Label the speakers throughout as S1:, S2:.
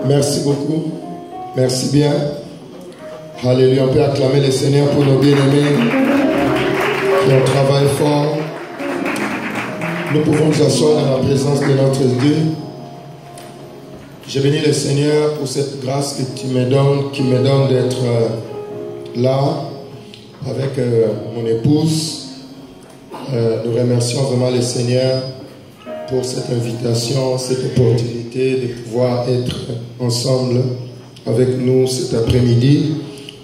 S1: Merci beaucoup. Merci bien. Alléluia. On peut acclamer le Seigneur pour nos bien-aimés qui ont travaillé fort. Nous pouvons nous asseoir dans la présence de notre Dieu. Je bénis le Seigneur pour cette grâce que tu me donnes, qui me donne d'être là avec mon épouse. Nous remercions vraiment le Seigneur pour cette invitation, cette opportunité de pouvoir être ensemble avec nous cet après-midi.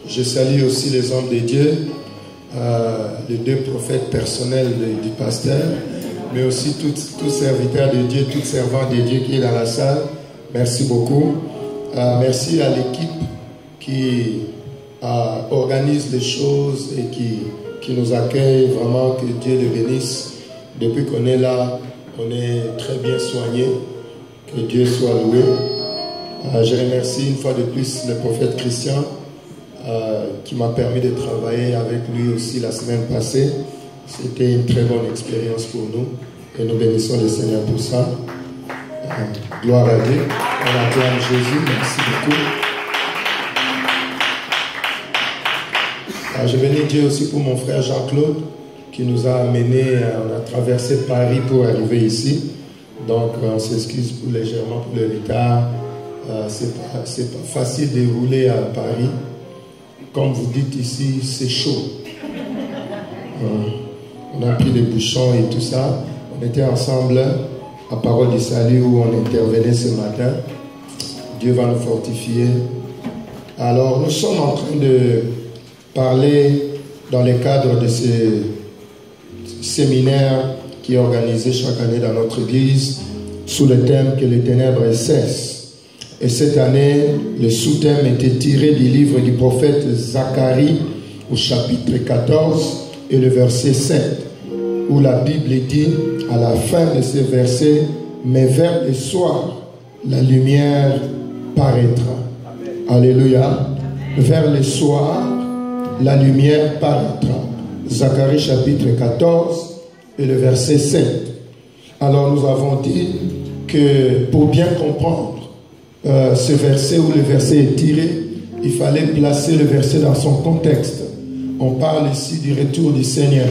S1: Je salue aussi les hommes de Dieu, les deux prophètes personnels du pasteur, mais aussi tous serviteurs de Dieu, tous servants de Dieu qui est dans la salle. Merci beaucoup. Merci à l'équipe qui organise les choses et qui nous accueille. Vraiment, que Dieu le bénisse. Depuis qu'on est là, on est très bien soigné. Que Dieu soit loué. Je remercie une fois de plus le prophète Christian qui m'a permis de travailler avec lui aussi la semaine passée. C'était une très bonne expérience pour nous et nous bénissons le Seigneur pour ça. Gloire à Dieu. On acclame Jésus. Merci beaucoup. Je bénis Dieu aussi pour mon frère Jean-Claude qui nous a amenés, on a traversé Paris pour arriver ici. Donc on s'excuse légèrement pour le retard. C'est pas facile de rouler à Paris. Comme vous dites ici, c'est chaud. On a pris des bouchons et tout ça. On était ensemble à Parole du Salut où on intervenait ce matin. Dieu va nous fortifier. Alors nous sommes en train de parler dans le cadre de ce séminaire qui est organisé chaque année dans notre église sous le thème que les ténèbres cessent. Et cette année, le sous-thème était tiré du livre du prophète Zacharie au chapitre 14 et le verset 7, où la Bible dit à la fin de ce verset, mais vers le soir, la lumière paraîtra. Alléluia. Vers le soir, la lumière paraîtra. Zacharie chapitre 14 et le verset 7. Alors nous avons dit que pour bien comprendre ce verset où le verset est tiré, il fallait placer le verset dans son contexte. On parle ici du retour du Seigneur.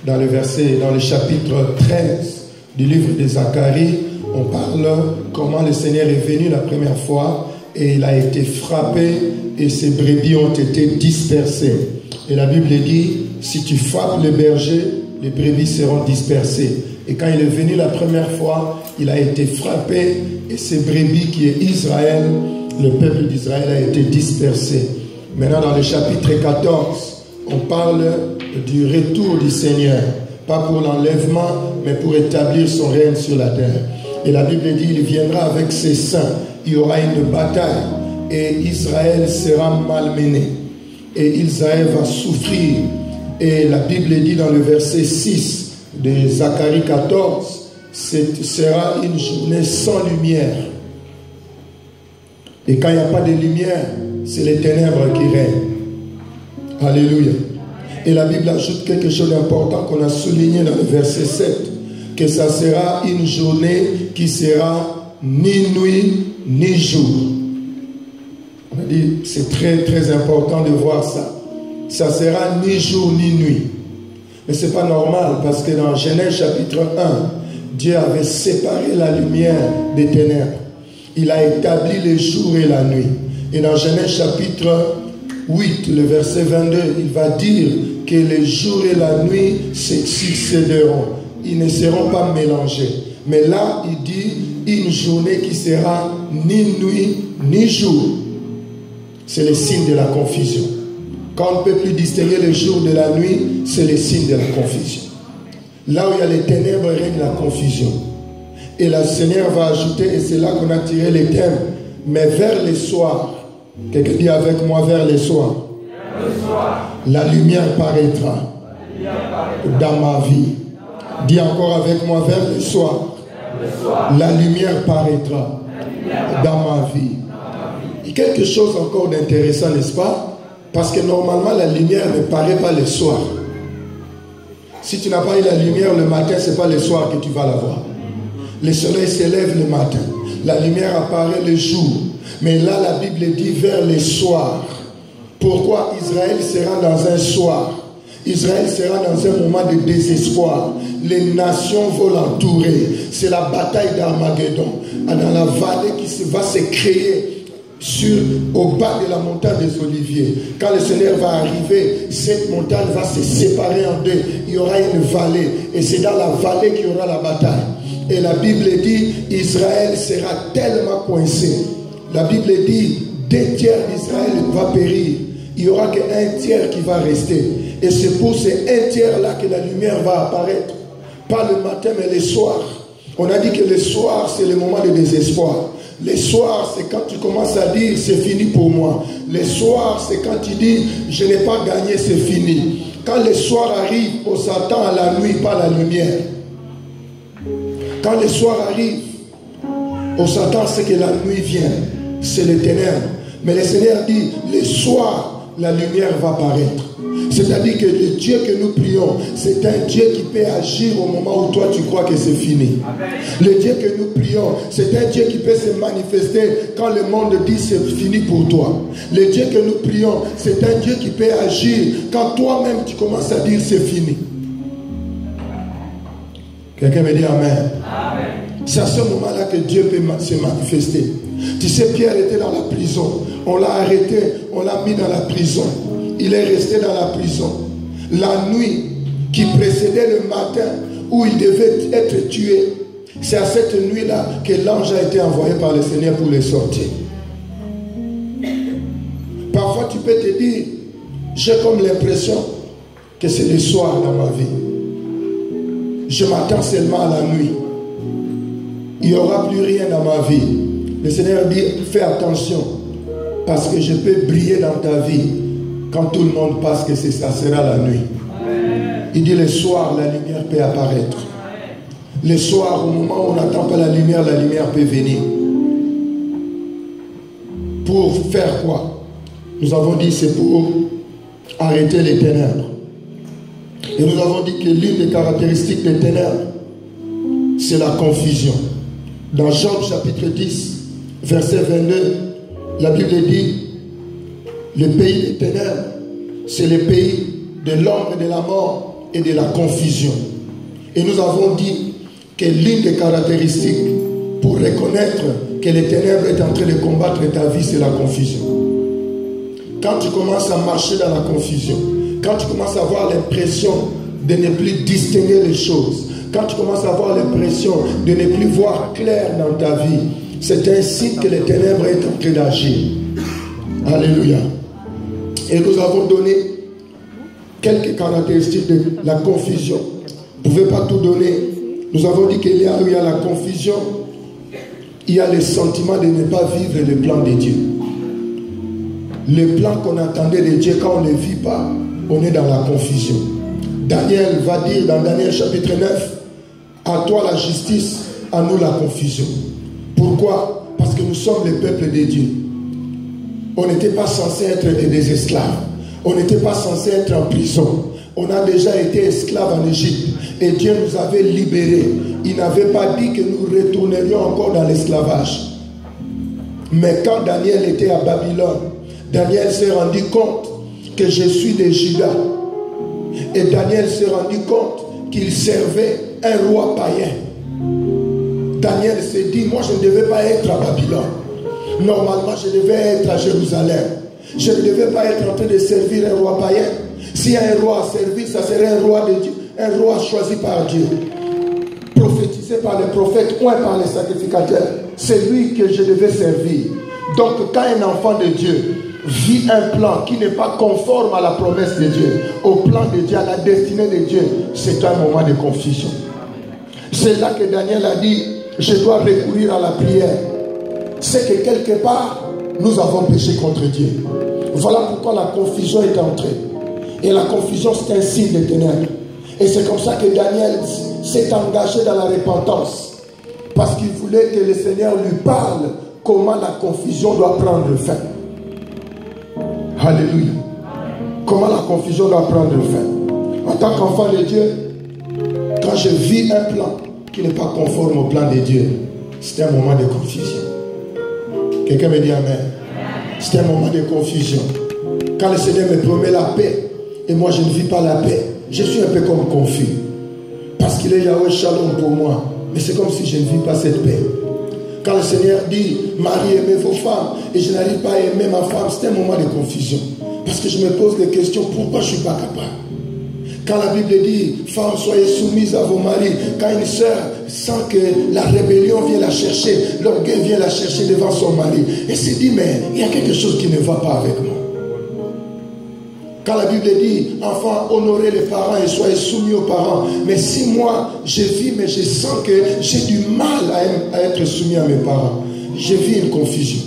S1: Dans le chapitre 13 du livre de Zacharie, on parle comment le Seigneur est venu la première fois et il a été frappé et ses brebis ont été dispersées. Et la Bible dit, si tu frappes le berger, les brebis seront dispersées. Et quand il est venu la première fois, il a été frappé et ses brebis qui est Israël, le peuple d'Israël a été dispersé. Maintenant dans le chapitre 14, on parle du retour du Seigneur. Pas pour l'enlèvement, mais pour établir son règne sur la terre. Et la Bible dit, il viendra avec ses saints. Il y aura une bataille et Israël sera malmené. Et Israël va souffrir. Et la Bible dit dans le verset 6 de Zacharie 14, ce sera une journée sans lumière. Et quand il n'y a pas de lumière, c'est les ténèbres qui règnent. Alléluia. Et la Bible ajoute quelque chose d'important qu'on a souligné dans le verset 7, que ça sera une journée qui sera ni nuit ni jour. On a dit, c'est très très important de voir ça. Ça sera ni jour ni nuit. Mais ce n'est pas normal parce que dans Genèse chapitre 1, Dieu avait séparé la lumière des ténèbres. Il a établi le jour et la nuit. Et dans Genèse chapitre 8, le verset 22, il va dire que le jour et la nuit se succéderont. Ils ne seront pas mélangés. Mais là, il dit une journée qui sera ni nuit ni jour. C'est le signe de la confusion. Quand on ne peut plus distinguer le jour de la nuit, c'est le signe de la confusion. Là où il y a les ténèbres, règne la confusion. Et le Seigneur va ajouter, et c'est là qu'on a tiré les thèmes, mais vers le soir, quelqu'un dit avec moi, vers le soir, la lumière paraîtra dans ma vie. Dis encore avec moi, vers le soir, la lumière paraîtra dans ma vie. Et quelque chose encore d'intéressant, n'est-ce pas? Parce que normalement, la lumière ne paraît pas le soir. Si tu n'as pas eu la lumière le matin, ce n'est pas le soir que tu vas la voir. Le soleil s'élève le matin. La lumière apparaît le jour. Mais là, la Bible dit vers les soirs. Pourquoi Israël sera dans un soir? Israël sera dans un moment de désespoir. Les nations vont l'entourer. C'est la bataille d'Armageddon. Dans la vallée qui va se créer au bas de la montagne des Oliviers. Quand le Seigneur va arriver, cette montagne va se séparer en deux. Il y aura une vallée. Et c'est dans la vallée qu'il y aura la bataille. Et la Bible dit, Israël sera tellement coincé. La Bible dit, 2 tiers d'Israël va périr. Il n'y aura qu'un tiers qui va rester. Et c'est pour ces 1 tiers-là que la lumière va apparaître. Pas le matin, mais le soir. On a dit que le soir, c'est le moment de désespoir. Le soir, c'est quand tu commences à dire, c'est fini pour moi. Le soir, c'est quand tu dis, je n'ai pas gagné, c'est fini. Quand le soir arrive, on s'attend à la nuit, pas à la lumière. Quand le soir arrive, on s'attend à ce que la nuit vienne. C'est les ténèbres. Mais le Seigneur dit, le soir, la lumière va apparaître. C'est-à-dire que le Dieu que nous prions, c'est un Dieu qui peut agir au moment où toi tu crois que c'est fini. Amen. Le Dieu que nous prions, c'est un Dieu qui peut se manifester quand le monde dit c'est fini pour toi. Le Dieu que nous prions, c'est un Dieu qui peut agir quand toi-même tu commences à dire c'est fini. Quelqu'un me dit Amen. Amen. C'est à ce moment-là que Dieu peut se manifester. Tu sais, Pierre était dans la prison. On l'a arrêté, on l'a mis dans la prison. Il est resté dans la prison. La nuit qui précédait le matin où il devait être tué, c'est à cette nuit-là que l'ange a été envoyé par le Seigneur pour le sortir. Parfois tu peux te dire, j'ai comme l'impression que c'est le soir dans ma vie. Je m'attends seulement à la nuit. Il n'y aura plus rien dans ma vie. Le Seigneur dit, fais attention, parce que je peux briller dans ta vie quand tout le monde pense que ça sera la nuit. Il dit, le soir, la lumière peut apparaître. Le soir, au moment où on n'attend pas la lumière peut venir. Pour faire quoi? Nous avons dit, c'est pour arrêter les ténèbres. Et nous avons dit que l'une des caractéristiques des ténèbres, c'est la confusion. Dans Job chapitre 10, verset 22, la Bible dit, le pays des ténèbres, c'est le pays de l'ombre de la mort et de la confusion. Et nous avons dit que l'une des caractéristiques pour reconnaître que les ténèbres est en train de combattre ta vie, c'est la confusion. Quand tu commences à marcher dans la confusion, quand tu commences à avoir l'impression de ne plus distinguer les choses, quand tu commences à avoir l'impression de ne plus voir clair dans ta vie, c'est ainsi que les ténèbres est en train d'agir. Alléluia. Et nous avons donné quelques caractéristiques de la confusion. Vous ne pouvez pas tout donner. Nous avons dit qu'il y a la confusion, il y a le sentiment de ne pas vivre le plan de Dieu. Le plan qu'on attendait de Dieu, quand on ne le vit pas, on est dans la confusion. Daniel va dire dans Daniel chapitre 9, à toi la justice, à nous la confusion. Pourquoi? Parce que nous sommes le peuple de Dieu. On n'était pas censé être des esclaves. On n'était pas censé être en prison. On a déjà été esclaves en Égypte. Et Dieu nous avait libérés. Il n'avait pas dit que nous retournerions encore dans l'esclavage. Mais quand Daniel était à Babylone, Daniel s'est rendu compte que je suis de Juda. Et Daniel s'est rendu compte qu'il servait un roi païen. Daniel s'est dit, moi je ne devais pas être à Babylone. Normalement je devais être à Jérusalem. Je ne devais pas être en train de servir un roi païen. S'il y a un roi à servir, ça serait un roi de Dieu, un roi choisi par Dieu, prophétisé par les prophètes ou par les sacrificateurs. C'est lui que je devais servir. Donc quand un enfant de Dieu vit un plan qui n'est pas conforme à la promesse de Dieu, au plan de Dieu, à la destinée de Dieu, c'est un moment de confusion. C'est là que Daniel a dit, je dois recourir à la prière. C'est que quelque part, nous avons péché contre Dieu. Voilà pourquoi la confusion est entrée. Et la confusion, c'est un signe de ténèbres. Et c'est comme ça que Daniel s'est engagé dans la repentance. Parce qu'il voulait que le Seigneur lui parle comment la confusion doit prendre fin. Alléluia. Comment la confusion doit prendre fin. En tant qu'enfant de Dieu, quand je vis un plan qui n'est pas conforme au plan de Dieu, C'était un moment de confusion. Quelqu'un me dit Amen. C'était un moment de confusion. Quand le Seigneur me promet la paix, et moi je ne vis pas la paix, je suis un peu comme confus. Parce qu'il est Yahweh Shalom pour moi. Mais c'est comme si je ne vis pas cette paix. Quand le Seigneur dit, Marie, aimez vos femmes, et je n'arrive pas à aimer ma femme, c'est un moment de confusion. Parce que je me pose des questions, pourquoi je ne suis pas capable? Quand la Bible dit, femmes, soyez soumises à vos maris, quand une sœur sent que la rébellion vient la chercher, l'orgueil vient la chercher devant son mari, elle se dit, mais il y a quelque chose qui ne va pas avec moi. Quand la Bible dit, enfants, honorez les parents et soyez soumis aux parents. Mais si moi, je vis, mais je sens que j'ai du mal à être soumis à mes parents, je vis une confusion.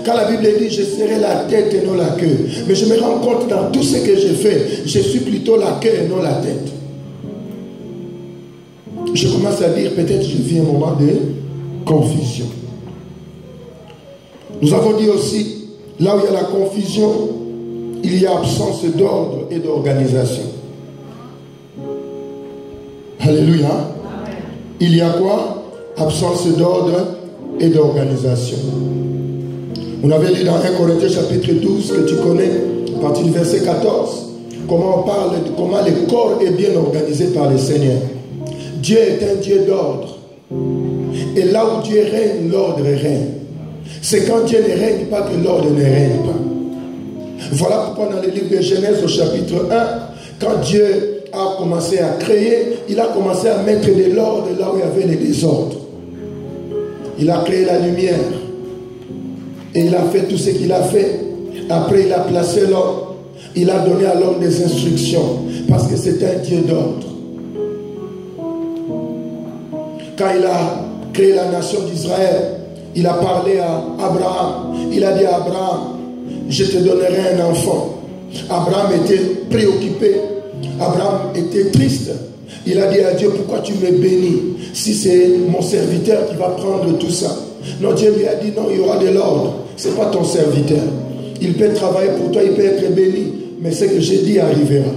S1: Quand la Bible dit, je serai la tête et non la queue. Mais je me rends compte dans tout ce que je fais, je suis plutôt la queue et non la tête. Je commence à dire, peut-être je vis un moment de confusion. Nous avons dit aussi, là où il y a la confusion, il y a absence d'ordre et d'organisation. Alléluia. Il y a quoi? Absence d'ordre et d'organisation. On avait lu dans 1 Corinthiens chapitre 12 que tu connais, à partir du verset 14, comment on parle de comment le corps est bien organisé par le Seigneur. Dieu est un Dieu d'ordre. Et là où Dieu règne, l'ordre règne. C'est quand Dieu ne règne pas que l'ordre ne règne pas. Voilà pourquoi dans le livre de Genèse au chapitre 1, quand Dieu a commencé à créer, il a commencé à mettre de l'ordre là où il y avait le désordre. Il a créé la lumière. Et il a fait tout ce qu'il a fait. Après, il a placé l'homme. Il a donné à l'homme des instructions. Parce que c'est un Dieu d'ordre. Quand il a créé la nation d'Israël, il a parlé à Abraham. Il a dit à Abraham, je te donnerai un enfant. Abraham était préoccupé. Abraham était triste. Il a dit à Dieu, pourquoi tu me bénis si c'est mon serviteur qui va prendre tout ça? Non, Dieu lui a dit, non, il y aura de l'ordre. Ce n'est pas ton serviteur. Il peut travailler pour toi, il peut être béni. Mais ce que j'ai dit arrivera.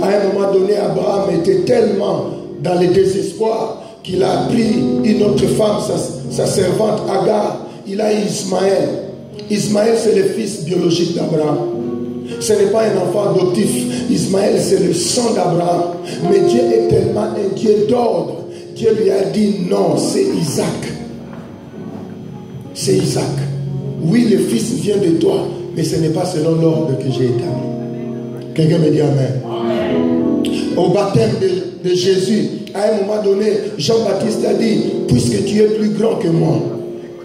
S1: À un moment donné, Abraham était tellement dans le désespoir qu'il a pris une autre femme, sa servante Agar. Il a eu Ismaël. Ismaël, c'est le fils biologique d'Abraham. Ce n'est pas un enfant adoptif. Ismaël, c'est le sang d'Abraham. Mais Dieu est tellement un Dieu d'ordre. Dieu lui a dit non, c'est Isaac. C'est Isaac. Oui, le fils vient de toi, mais ce n'est pas selon l'ordre que j'ai établi. Quelqu'un me dit Amen. Au baptême de Jésus, à un moment donné, Jean-Baptiste a dit, puisque tu es plus grand que moi,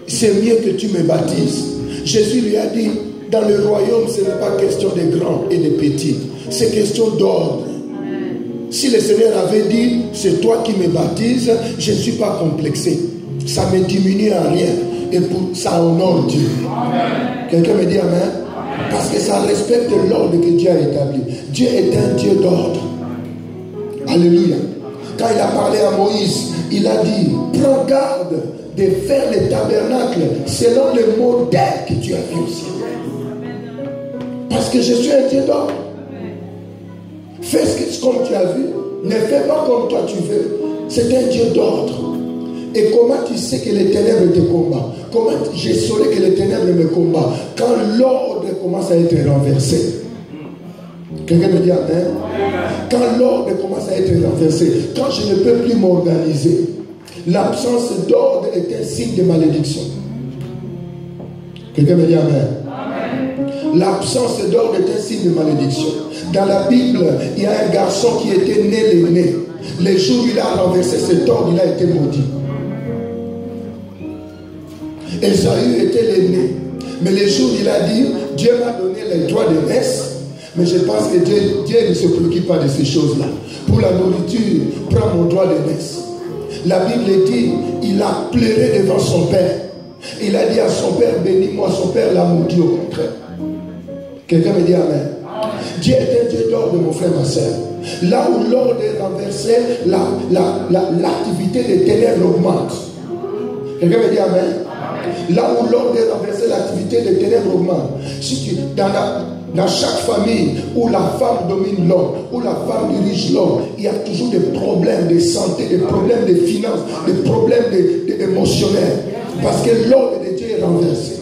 S1: c'est mieux que tu me baptises. Jésus lui a dit, dans le royaume, ce n'est pas question de grands et de petits, c'est question d'ordre. Si le Seigneur avait dit, c'est toi qui me baptises, je ne suis pas complexé. Ça ne me diminue en rien. Et pour ça honore Dieu. Quelqu'un me dit Amen. Parce que ça respecte l'ordre que Dieu a établi. Dieu est un Dieu d'ordre. Alléluia. Quand il a parlé à Moïse, il a dit, prends garde de faire le tabernacle selon le modèle que tu as vu au ciel. Parce que je suis un Dieu d'ordre. Fais ce comme tu as vu. Ne fais pas comme toi tu veux. C'est un Dieu d'ordre. Et comment tu sais que les ténèbres te combattent? Comment je saurais que les ténèbres me combattent? Quand l'ordre commence à être renversé. Quelqu'un me dit Amen. Quand l'ordre commence à être renversé, quand je ne peux plus m'organiser, l'absence d'ordre est un signe de malédiction. Quelqu'un me dit Amen. L'absence d'ordre est un signe de malédiction. Dans la Bible, il y a un garçon qui était né l'aîné. Le jour où il a renversé cet ordre, il a été maudit. Esaü était l'aîné. Mais le jour où il a dit, Dieu m'a donné les droits de naissance, mais je pense que Dieu ne se préoccupe pas de ces choses-là. Pour la nourriture, prends mon droit de naissance. La Bible dit, il a pleuré devant son père. Il a dit à son père, bénis-moi. Son père l'a maudit au contraire. Quelqu'un me dit Amen. Dieu est un Dieu d'ordre, mon frère, ma soeur. Là où l'ordre est renversé, l'activité des ténèbres augmente. Quelqu'un me dit Amen. Là où l'ordre est renversé, l'activité des ténèbres augmente. Si tu, dans Dans chaque famille où la femme domine l'homme, où la femme dirige l'homme, il y a toujours des problèmes de santé, des problèmes de finances, des problèmes émotionnels. Parce que l'ordre de Dieu est renversé.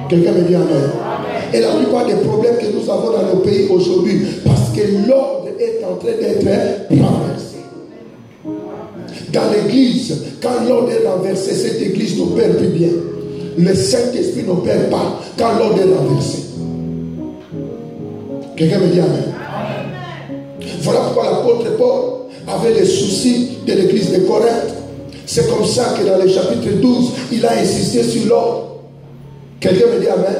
S1: Quelqu'un me dit amen. Et la plupart des problèmes que nous avons dans nos pays aujourd'hui, parce que l'ordre est en train d'être renversé. Dans l'église, quand l'ordre est renversé, cette église n'opère plus bien. Le Saint-Esprit n'opère pas quand l'ordre est renversé. Quelqu'un me dit amen. Voilà pourquoi l'apôtre Paul avait les soucis de l'église de Corinthe. C'est comme ça que dans le chapitre 12, il a insisté sur l'ordre. Quelqu'un me dit amen.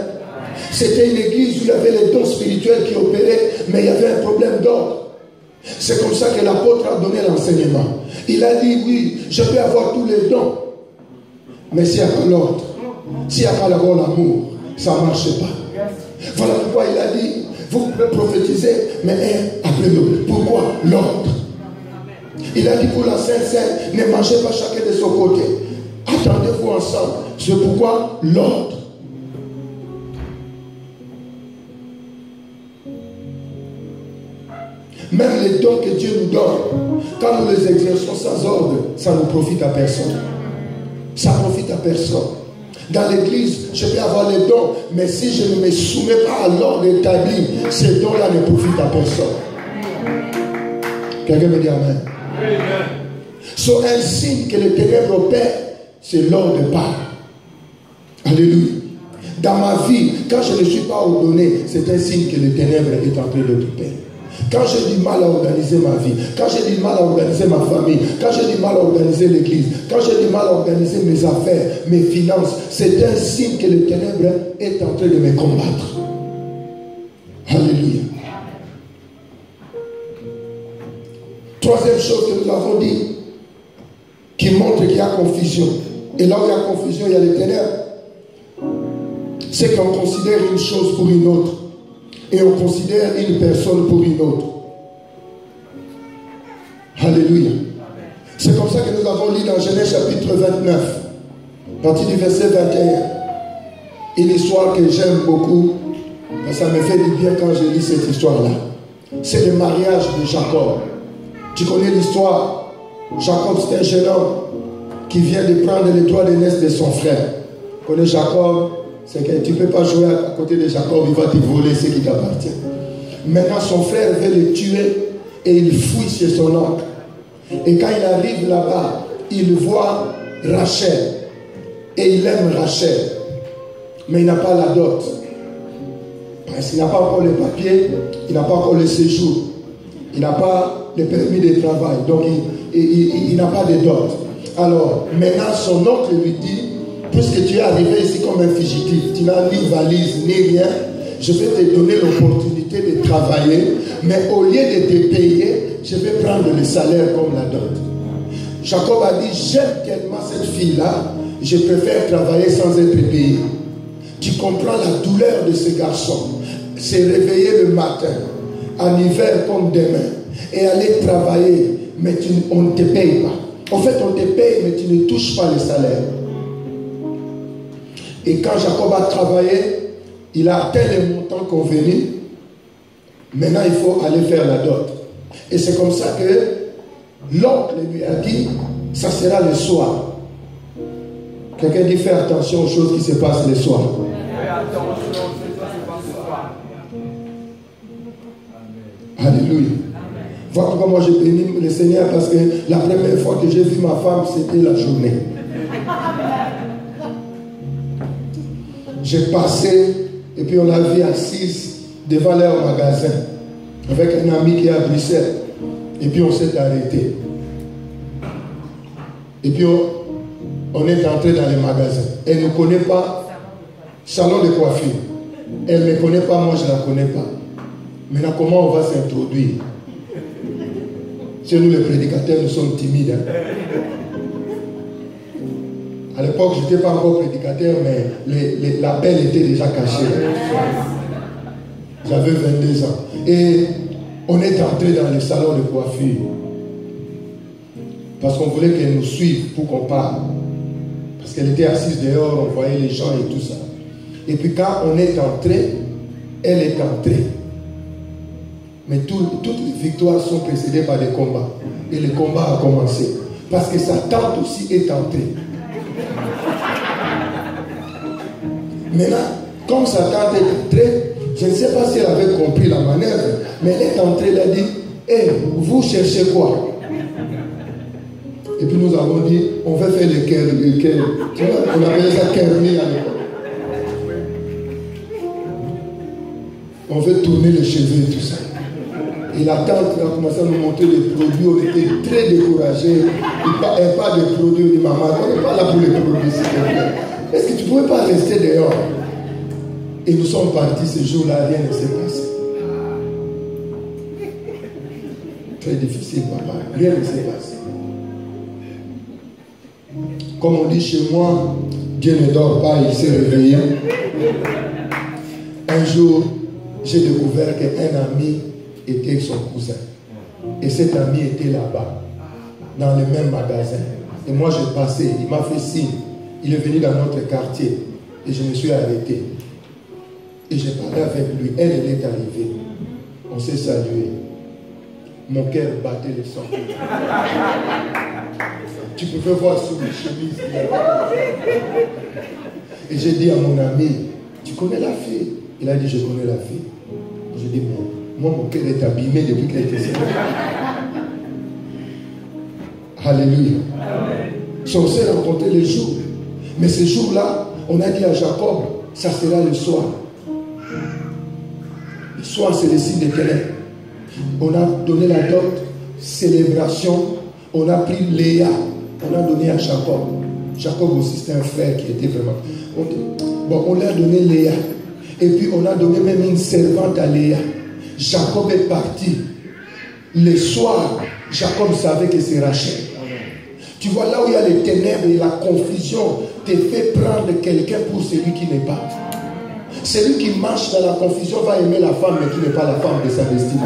S1: C'était une église où il y avait les dons spirituels qui opéraient, mais il y avait un problème d'ordre. C'est comme ça que l'apôtre a donné l'enseignement. Il a dit, oui, je peux avoir tous les dons, mais s'il n'y a pas l'ordre, s'il n'y a pas d'abord l'amour, ça ne marche pas. Voilà pourquoi il a dit, vous pouvez prophétiser, mais un après l'autre. Pourquoi? L'ordre. Il a dit pour la Sainte-Seine, ne mangez pas chacun de son côté. Attendez-vous ensemble. C'est pourquoi l'ordre. Même les dons que Dieu nous donne, quand nous les exerçons sans ordre, ça ne profite à personne. Ça ne profite à personne. Dans l'église, je peux avoir les dons, mais si je ne me soumets pas à l'ordre établi, ces dons-là ne profitent à personne. Quelqu'un me dit amen. So, un signe que les ténèbres opèrent, c'est l'ordre de part. Alléluia. Dans ma vie, quand je ne suis pas ordonné, c'est un signe que les ténèbres est en train d'opérer. Quand j'ai du mal à organiser ma vie, quand j'ai du mal à organiser ma famille, quand j'ai du mal à organiser l'église, quand j'ai du mal à organiser mes affaires, mes finances, c'est un signe que les ténèbres est en train de me combattre. Alléluia. Troisième chose que nous avons dit, qui montre qu'il y a confusion. Et là où il y a confusion, il y a les ténèbres. C'est qu'on considère une chose pour une autre. Et on considère une personne pour une autre. Alléluia. C'est comme ça que nous avons lu dans Genèse chapitre 29, partie du verset 21. Une histoire que j'aime beaucoup. Ça me fait du bien quand je lis cette histoire-là. C'est le mariage de Jacob. Tu connais l'histoire. Jacob, c'est un jeune homme qui vient de prendre les droits d'aînesse de son frère. Tu connais Jacob? C'est que tu ne peux pas jouer à côté de Jacob, il va te voler ce qui t'appartient. Maintenant, son frère veut le tuer et il fuit chez son oncle. Et quand il arrive là-bas, il voit Rachel. Et il aime Rachel. Mais il n'a pas la dot. Parce qu'il n'a pas encore les papiers, il n'a pas encore le séjour. Il n'a pas le permis de travail. Donc, il n'a pas de dot. Alors, maintenant, son oncle lui dit, puisque tu es arrivé ici comme un fugitif, tu n'as ni valise, ni rien, je vais te donner l'opportunité de travailler, mais au lieu de te payer, je vais prendre le salaire comme la dot. Jacob a dit, j'aime tellement cette fille-là, je préfère travailler sans être payé. Tu comprends la douleur de ce garçon. Se réveiller le matin, en hiver comme demain, et aller travailler, mais on ne te paye pas. En fait, on te paye, mais tu ne touches pas le salaire. Et quand Jacob a travaillé, il a atteint les montants convenus. Maintenant, il faut aller faire la dot. Et c'est comme ça que l'oncle lui a dit, ça sera le soir. Quelqu'un dit, fais attention aux choses qui se passent le soir. Alléluia. Voilà pourquoi moi j'ai béni le Seigneur, parce que la première fois que j'ai vu ma femme, c'était la journée. J'ai passé, et puis on l'a vu assise devant leur magasin, avec un ami qui est à Bruxelles. Et puis on s'est arrêté. Et puis on est entré dans le magasin. Elle ne connaît pas salon de coiffure. Elle ne me connaît pas, moi je ne la connais pas. Maintenant, comment on va s'introduire? Chez nous, les prédicateurs, nous sommes timides. Hein? À l'époque, je n'étais pas encore prédicateur, mais la belle était déjà cachée. J'avais 22 ans. Et on est entré dans le salon de coiffure. Parce qu'on voulait qu'elle nous suive pour qu'on parle. Parce qu'elle était assise dehors, on voyait les gens et tout ça. Et puis quand on est entré, elle est entrée. Mais toutes les victoires sont précédées par des combats. Et le combat a commencé. Parce que sa tante aussi est entrée. Maintenant, comme sa tante est entrée, je ne sais pas si elle avait compris la manœuvre, mais elle est entrée, elle a dit, hey, vous cherchez quoi? Et puis nous avons dit, on va faire le cœur. On appelait ça kerni à l'époque. On veut tourner les cheveux et tout ça. Et la tante a commencé à nous montrer les produits. On était très découragés. Elle parle des produits. On dit, maman, on n'est pas là pour les produits. Est-ce que tu ne pouvais pas rester dehors? Et nous sommes partis ce jour-là, rien ne s'est passé. Très difficile, papa. Rien ne s'est passé. Comme on dit chez moi, Dieu ne dort pas, il s'est réveillé. Un jour, j'ai découvert qu'un ami était son cousin. Et cet ami était là-bas, dans le même magasin. Et moi, je passais, il m'a fait signe. Il est venu dans notre quartier. Et je me suis arrêté. Et j'ai parlé avec lui. Elle est arrivée. On s'est salué. Mon cœur battait le sang. Tu pouvais voir sous mes chemises. Et j'ai dit à mon ami, tu connais la fille? Il a dit, je connais la fille. J'ai dit, moi, mon cœur est abîmé depuis qu'elle était seule. Alléluia. On s'est rencontrés le jour. Mais ce jour-là, on a dit à Jacob, ça sera le soir. Le soir, c'est le signe des ténèbres. On a donné la dot, célébration. On a pris Léa. On a donné à Jacob. Jacob aussi, c'était un frère qui était vraiment... on lui a donné Léa. Et puis, on a donné même une servante à Léa. Jacob est parti. Le soir, Jacob savait que c'est Rachel. Tu vois, là où il y a les ténèbres et la confusion, te fait prendre quelqu'un pour celui qui n'est pas. Celui qui marche dans la confusion va aimer la femme, mais qui n'est pas la femme de sa destinée.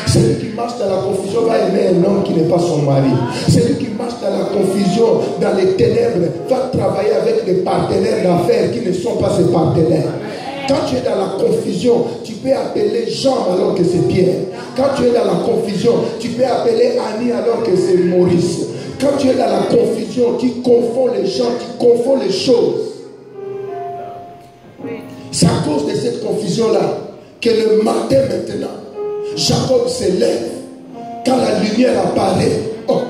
S1: Celui qui marche dans la confusion va aimer un homme qui n'est pas son mari. Celui qui marche dans la confusion, dans les ténèbres, va travailler avec des partenaires d'affaires qui ne sont pas ses partenaires. Quand tu es dans la confusion, tu peux appeler Jean alors que c'est Pierre. Quand tu es dans la confusion, tu peux appeler Annie alors que c'est Maurice. Quand tu es dans la confusion, tu confonds les gens, tu confonds les choses. C'est à cause de cette confusion-là que le matin maintenant, Jacob se lève. Quand la lumière apparaît, oh,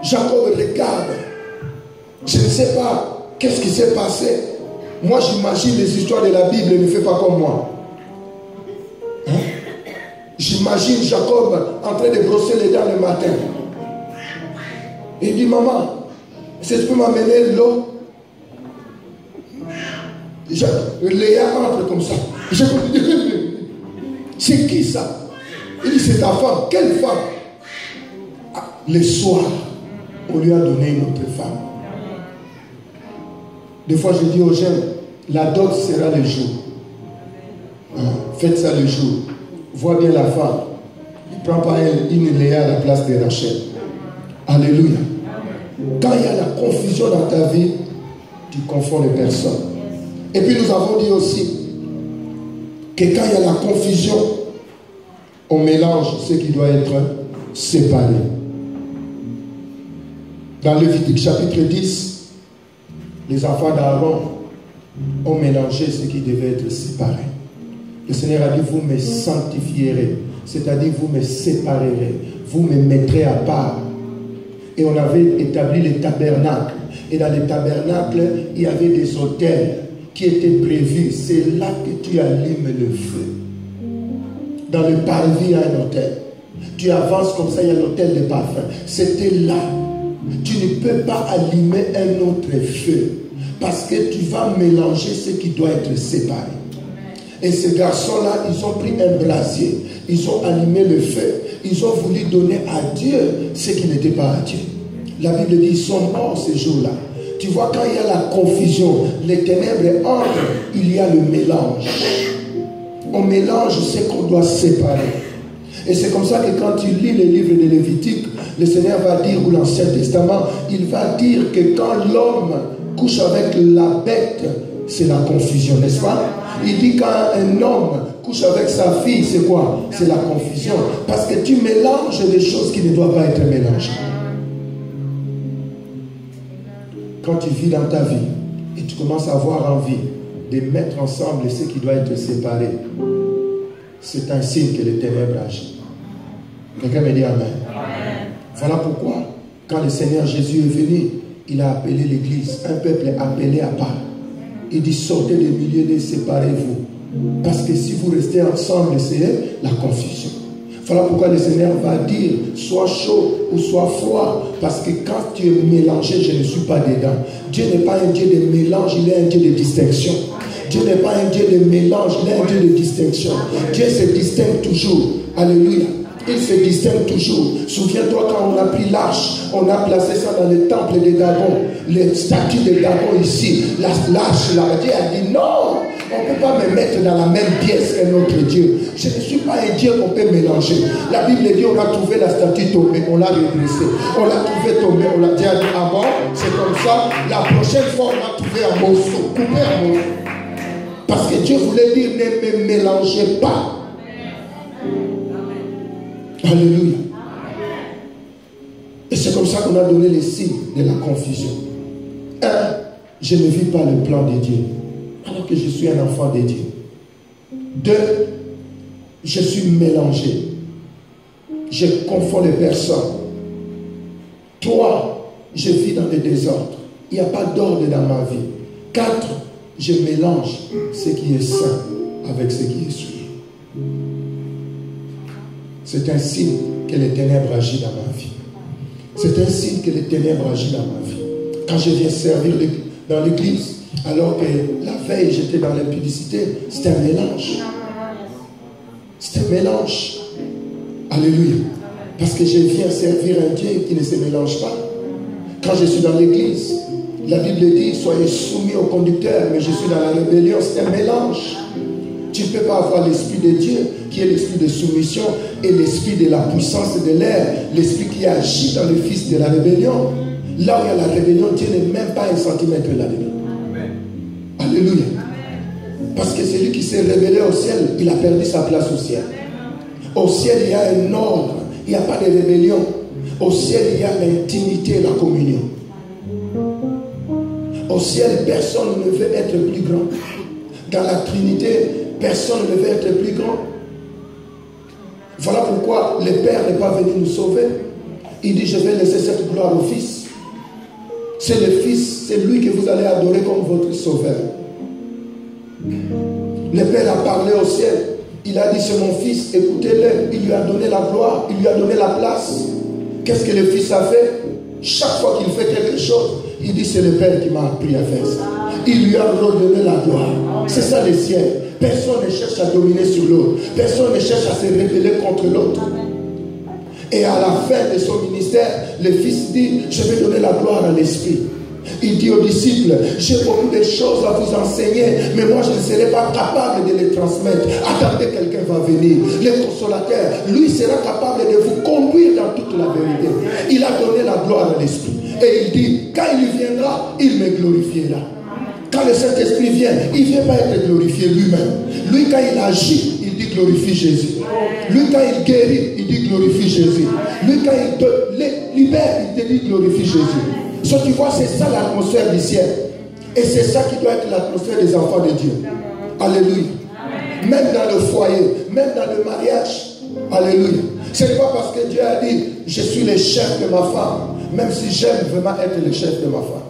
S1: Jacob regarde. Je ne sais pas qu'est-ce qui s'est passé. Moi, j'imagine les histoires de la Bible, ne fait pas comme moi. Hein? J'imagine Jacob en train de brosser les dents le matin. Il dit, maman, est-ce que tu peux m'amener l'eau? Léa entre comme ça. C'est qui ça? Il dit, c'est ta femme. Quelle femme? Ah, le soir, on lui a donné une autre femme. Des fois, je dis aux jeunes, la dot sera le jour. Faites ça le jour. Vois bien la femme. Ne prends pas une Léa à la place de Rachel. Alléluia. Quand il y a la confusion dans ta vie, tu confonds les personnes. Et puis nous avons dit aussi que quand il y a la confusion, on mélange ce qui doit être séparé. Dans Lévitique chapitre 10, les enfants d'Aaron ont mélangé ce qui devait être séparé. Le Seigneur a dit, vous me sanctifierez, c'est-à-dire vous me séparerez, vous me mettrez à part. Et on avait établi les tabernacles. Et dans les tabernacles, il y avait des autels qui étaient prévus. C'est là que tu allumes le feu. Dans le parvis, il y a un autel. Tu avances comme ça, il y a l'autel de parfum. C'était là. Tu ne peux pas allumer un autre feu. Parce que tu vas mélanger ce qui doit être séparé. Et ces garçons-là, ils ont pris un brasier. Ils ont allumé le feu. Ils ont voulu donner à Dieu ce qui n'était pas à Dieu. La Bible dit, ils sont morts ces jours-là. Tu vois, quand il y a la confusion, les ténèbres entrent, il y a le mélange. On mélange ce qu'on doit séparer. Et c'est comme ça que quand tu lis les livres de Lévitique, le Seigneur va dire, ou l'Ancien Testament, il va dire que quand l'homme couche avec la bête, c'est la confusion, n'est-ce pas? Il dit quand un homme couche avec sa fille, c'est quoi? C'est la confusion. Parce que tu mélanges des choses qui ne doivent pas être mélangées. Quand tu vis dans ta vie et tu commences à avoir envie de mettre ensemble ce qui doit être séparé, c'est un signe que les ténèbres agissent. Quelqu'un me dit amen. Voilà pourquoi, quand le Seigneur Jésus est venu, il a appelé l'Église, un peuple appelé à part. Il dit, sortez des milieux d'eux, séparez-vous. Parce que si vous restez ensemble, c'est la confusion. Voilà pourquoi le Seigneur va dire, sois chaud ou sois froid. Parce que quand tu es mélangé, je ne suis pas dedans. Dieu n'est pas un Dieu de mélange, il est un Dieu de distinction. Dieu n'est pas un Dieu de mélange, il est un Dieu de distinction. Dieu se distingue toujours. Alléluia. Il se distingue toujours. Souviens-toi quand on a pris l'arche, on a placé ça dans le temple de Dagon. Les statues de Dagon ici, l'arche, là, Dieu a dit non, on ne peut pas me mettre dans la même pièce qu'un autre Dieu. Je ne suis pas un Dieu qu'on peut mélanger. La Bible dit on a trouvé la statue tombée, on l'a redressée. On l'a trouvé tombée, on l'a dit ah bon, c'est comme ça. La prochaine fois, on l'a trouvé un morceau, coupé un morceau. Parce que Dieu voulait dire ne me mélangez pas. Alléluia. Et c'est comme ça qu'on a donné les signes de la confusion. 1. Je ne vis pas le plan de Dieu, alors que je suis un enfant de Dieu. 2. Je suis mélangé. Je confonds les personnes. 3. Je vis dans le désordre. Il n'y a pas d'ordre dans ma vie. 4. Je mélange ce qui est saint avec ce qui est souillé. C'est un signe que les ténèbres agissent dans ma vie. C'est un signe que les ténèbres agissent dans ma vie. Quand je viens servir dans l'église, alors que la veille j'étais dans l'impudicité, c'était un mélange. C'est un mélange. Alléluia. Parce que je viens servir un Dieu qui ne se mélange pas. Quand je suis dans l'église, la Bible dit, soyez soumis au conducteur, mais je suis dans la rébellion, c'est un mélange. Tu ne peux pas avoir l'esprit de Dieu, qui est l'esprit de soumission, et l'esprit de la puissance de l'air, l'esprit qui agit dans le fils de la rébellion. Là où il y a la rébellion, Dieu n'est même pas un centimètre là-dedans. Alléluia. Parce que celui qui s'est révélé au ciel, il a perdu sa place au ciel. Au ciel, il y a un ordre, il n'y a pas de rébellion. Au ciel, il y a l'intimité et la communion. Au ciel, personne ne veut être plus grand. Dans la Trinité, personne ne veut être plus grand. Voilà pourquoi le Père n'est pas venu nous sauver. Il dit, je vais laisser cette gloire au Fils. C'est le Fils, c'est lui que vous allez adorer comme votre Sauveur. Le Père a parlé au ciel. Il a dit, c'est mon Fils, écoutez-le. Il lui a donné la gloire, il lui a donné la place. Qu'est-ce que le Fils a fait? Chaque fois qu'il fait quelque chose, il dit, c'est le Père qui m'a appris à faire ça. Il lui a redonné la gloire. C'est ça le ciel. Personne ne cherche à dominer sur l'autre. Personne ne cherche à se rebeller contre l'autre. Et à la fin de son ministère, le Fils dit, je vais donner la gloire à l'Esprit. Il dit aux disciples, j'ai beaucoup de choses à vous enseigner, mais moi je ne serai pas capable de les transmettre. Attendez, quelqu'un va venir. Le consolateur, lui sera capable de vous conduire dans toute la vérité. Il a donné la gloire à l'Esprit. Et il dit, quand il viendra, il me glorifiera. Quand le Saint-Esprit vient, il ne vient pas être glorifié lui-même. Lui, quand il agit, il dit glorifie Jésus. Lui, quand il guérit, il dit glorifie Jésus. Lui, quand il te libère, il te dit glorifie Jésus. So, tu vois, c'est ça l'atmosphère du ciel. Et c'est ça qui doit être l'atmosphère des enfants de Dieu. Alléluia. Même dans le foyer, même dans le mariage. Alléluia. Ce n'est pas parce que Dieu a dit, je suis le chef de ma femme, même si j'aime vraiment être le chef de ma femme.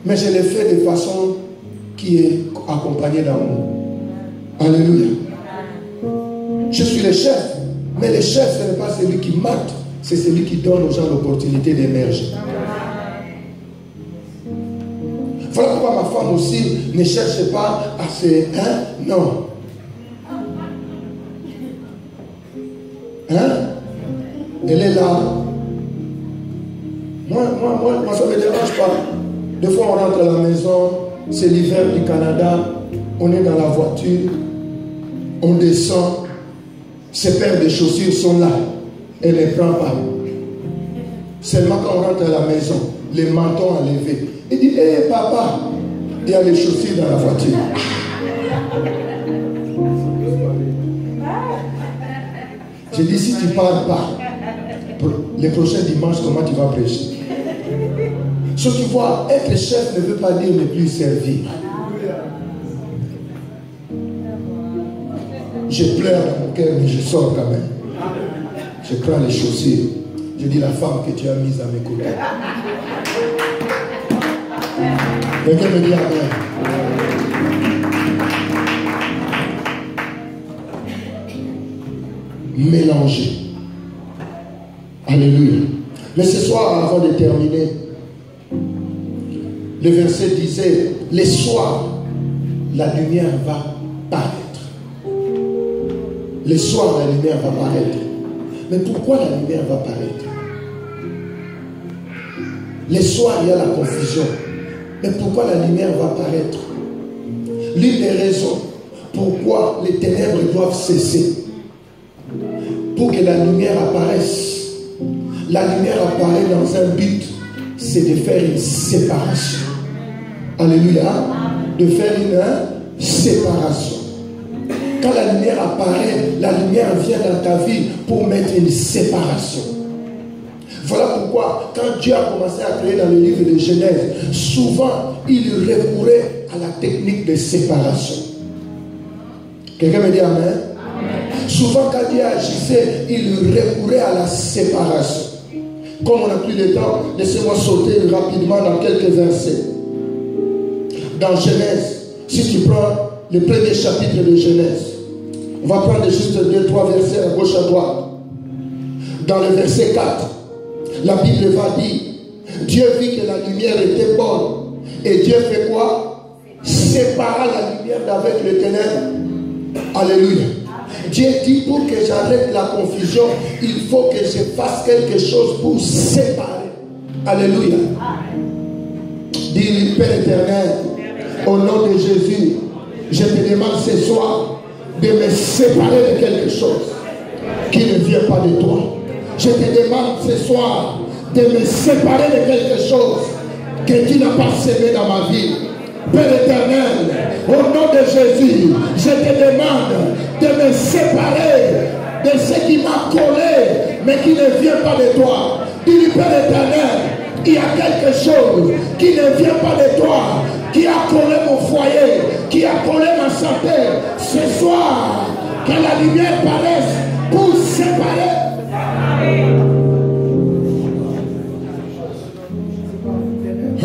S1: Mais je le fais de façon qui est accompagnée d'amour. Alléluia. Je suis le chef, mais le chef, ce n'est pas celui qui mate, c'est celui qui donne aux gens l'opportunité d'émerger. Voilà pourquoi ma femme aussi ne cherche pas à se... Hein? Non. Hein? Elle est là. Moi, ça ne me dérange pas. Des fois, on rentre à la maison, c'est l'hiver du Canada, on est dans la voiture, on descend, ses paires de chaussures sont là, elle ne les prend pas. Seulement quand on rentre à la maison, les mentons enlevés. Il dit, hé papa, Il y a les chaussures dans la voiture. J'ai dit, si tu ne parles pas, les prochains dimanches, comment tu vas prêcher? Ce que tu vois, être chef ne veut pas dire ne plus servir. Je pleure dans mon cœur, mais je sors quand même. Je prends les chaussures. Je dis, la femme que tu as mise à mes côtés. Quelqu'un me dit amen. Mélanger. Alléluia. Mais ce soir, avant de terminer, le verset disait, les soirs, la lumière va paraître. Les soirs, la lumière va paraître. Mais pourquoi la lumière va paraître? Les soirs, il y a la confusion. Mais pourquoi la lumière va paraître? L'une des raisons pourquoi les ténèbres doivent cesser, pour que la lumière apparaisse. La lumière apparaît dans un but, c'est de faire une séparation. Alléluia. De faire une séparation. Quand la lumière apparaît, la lumière vient dans ta vie pour mettre une séparation. Voilà pourquoi, quand Dieu a commencé à créer dans le livre de Genèse, souvent, il recourait à la technique de séparation. Quelqu'un me dit amen? Amen. Souvent, quand Dieu agissait, il recourait à la séparation. Comme on n'a plus de temps, laissez-moi sauter rapidement dans quelques versets. Dans Genèse, si tu prends le premier chapitre de Genèse, on va prendre juste 2-3 versets à gauche à droite. Dans le verset 4, la Bible va dire, Dieu vit que la lumière était bonne. Et Dieu fait quoi? Sépara la lumière d'avec les ténèbres. Alléluia. Dieu dit, pour que j'arrête la confusion, il faut que je fasse quelque chose pour séparer. Alléluia. Dis, Père éternel, au nom de Jésus, je te demande ce soir de me séparer de quelque chose qui ne vient pas de toi. Je te demande ce soir de me séparer de quelque chose que tu n'as pas semé dans ma vie. Père éternel, au nom de Jésus, je te demande de me séparer de ce qui m'a collé, mais qui ne vient pas de toi. Dis, Père éternel, il y a quelque chose qui ne vient pas de toi, qui a collé mon foyer, qui a collé ma santé. Ce soir, que la lumière paraisse pour séparer.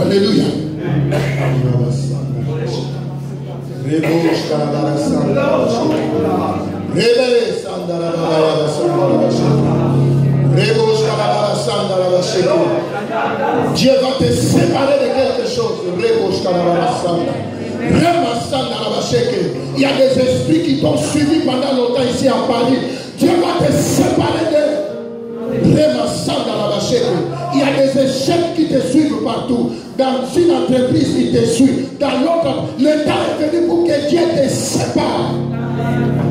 S1: Alléluia. Dieu va te séparer de quelque chose. Il y a des esprits qui t'ont suivi pendant longtemps ici à Paris. Dieu va te séparer de. Il y a des échecs qui te suivent partout. Dans une entreprise, il te suit. Dans l'autre, le temps est venu pour que Dieu te sépare.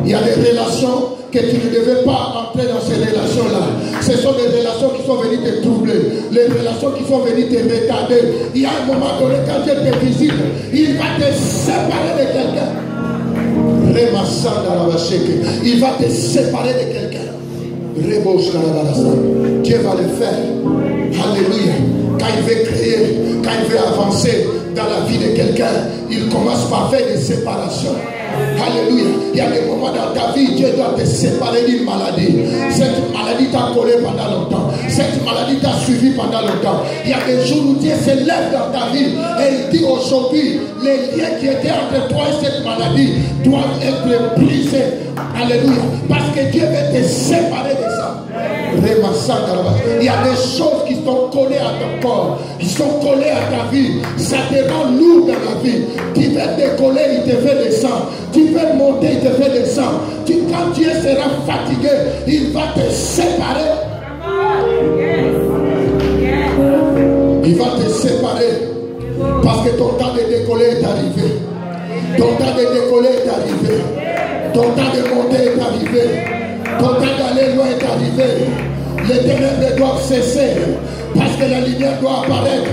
S1: Il y a des relations que tu ne devais pas entrer dans ces relations-là. Ce sont des relations qui sont venues te troubler. Les relations qui sont venues te retarder. Il y a un moment donné, quand Dieu te visite, il va te séparer de quelqu'un. Il va te séparer de quelqu'un. Dieu va le faire. Alléluia. Quand il veut créer, quand il veut avancer dans la vie de quelqu'un, il commence par faire des séparations. Alléluia. Il y a des moments dans ta vie, Dieu doit te séparer d'une maladie. Cette maladie t'a collé pendant longtemps. Cette maladie t'a suivi pendant longtemps. Il y a des jours où Dieu se lève dans ta vie et il dit aujourd'hui, les liens qui étaient entre toi et cette maladie doivent être brisés. Alléluia. Parce que Dieu veut te séparer de ça. Il y a des choses qui sont collées à ton corps, qui sont collées à ta vie. Ça te rend lourd dans la vie. Tu veux décoller, il te fait descendre. Tu veux monter, il te fait descendre. Quand Dieu sera fatigué, il va te séparer. Il va te séparer. Parce que ton temps de décoller est arrivé. Ton temps de décoller est arrivé. Ton temps de monter est arrivé. Ton temps d'aller loin est arrivé. Les ténèbres doivent cesser parce que la lumière doit apparaître.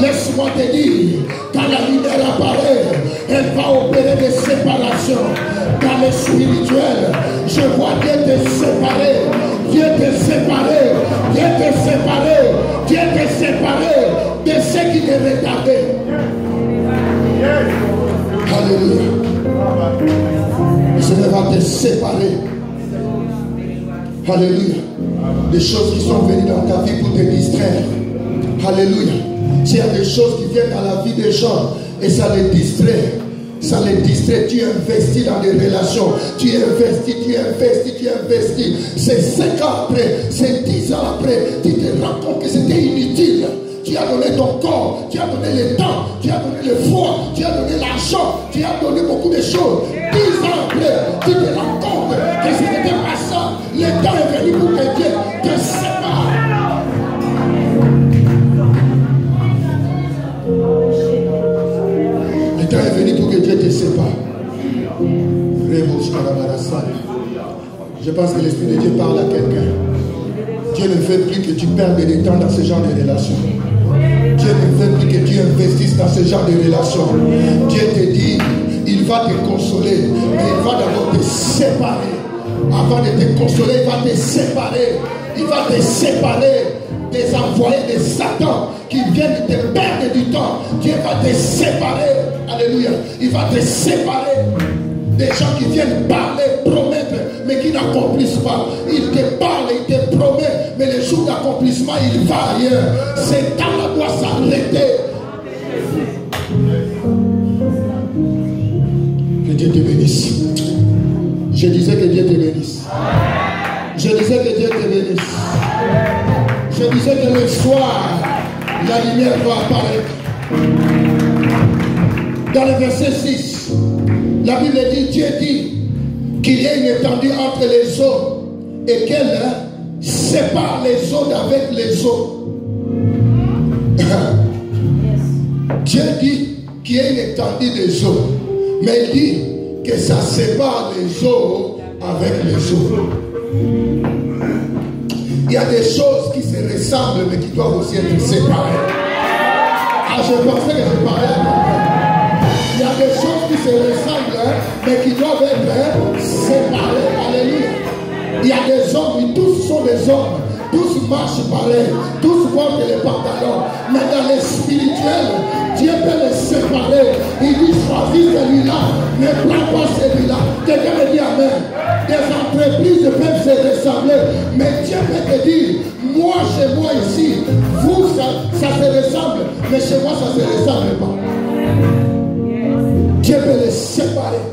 S1: Laisse-moi te dire, quand quand la lumière apparaît, elle va opérer des séparations. Dans le spirituel, je vois Dieu te séparer. Dieu te séparer. Dieu te séparer. Dieu te séparer de ceux qui te retardaient. Alléluia. Le Seigneur va te séparer. Alléluia. Des choses qui sont venues dans ta vie pour te distraire. Alléluia. S'il y a des choses qui viennent dans la vie des gens et ça les distrait. Ça les distrait. Tu investis dans des relations. Tu investis. C'est 5 ans après, c'est 10 ans après, tu te rends compte que c'était inutile. Tu as donné ton corps, tu as donné le temps, tu as donné le foi, tu as donné l'argent, tu as donné beaucoup de choses. 10 ans après, tu te rends compte que ce n'était pas ça. Le temps est venu pour que Dieu te sépare. Le temps est venu pour que Dieu te sépare. Je pense que l'Esprit de Dieu parle à quelqu'un. Dieu ne veut plus que tu perdes du temps dans ce genre de relations. Dieu ne veut plus que tu investisses dans ce genre de relations. Dieu te dit, il va te consoler, mais il va d'abord te séparer. Avant de te consoler, il va te séparer. Il va te séparer des envoyés de Satan qui viennent te perdre du temps. Dieu va te séparer. Alléluia. Il va te séparer des gens qui viennent parler, promettre, mais qui n'accomplissent pas. Il te parle, il te promet, mais le jour d'accomplissement, il va ailleurs. C'est temps-là doit s'arrêter. Que Dieu te bénisse. Je disais que Dieu te bénisse. Je disais que Dieu te bénisse. Je disais que le soir, la lumière va apparaître. Dans le verset 6, la Bible dit, Dieu dit qu'il y a une étendue entre les eaux et qu'elle sépare les eaux d'avec les eaux. Dieu dit qu'il y a une étendue des eaux, mais il dit que ça sépare les eaux avec les eaux. Il y a des choses qui se ressemblent mais qui doivent aussi être séparées. Ah, je pensais que je parlais à quelqu'un. Il y a des choses qui se ressemblent, mais qui doivent être séparées. Alléluia. Il y a des hommes, oui, tous sont des hommes. Tous marchent pareil. Tous portent les pantalons. Mais dans les spirituels, Dieu peut les séparer. Il dit, choisis celui-là. Ne prends pas celui-là. Quelqu'un me dit amen. Des entreprises peuvent se ressembler. Mais Dieu peut te dire, moi, chez moi ici, vous, ça se ressemble. Mais chez moi, ça ne se ressemble pas. Dieu peut les séparer.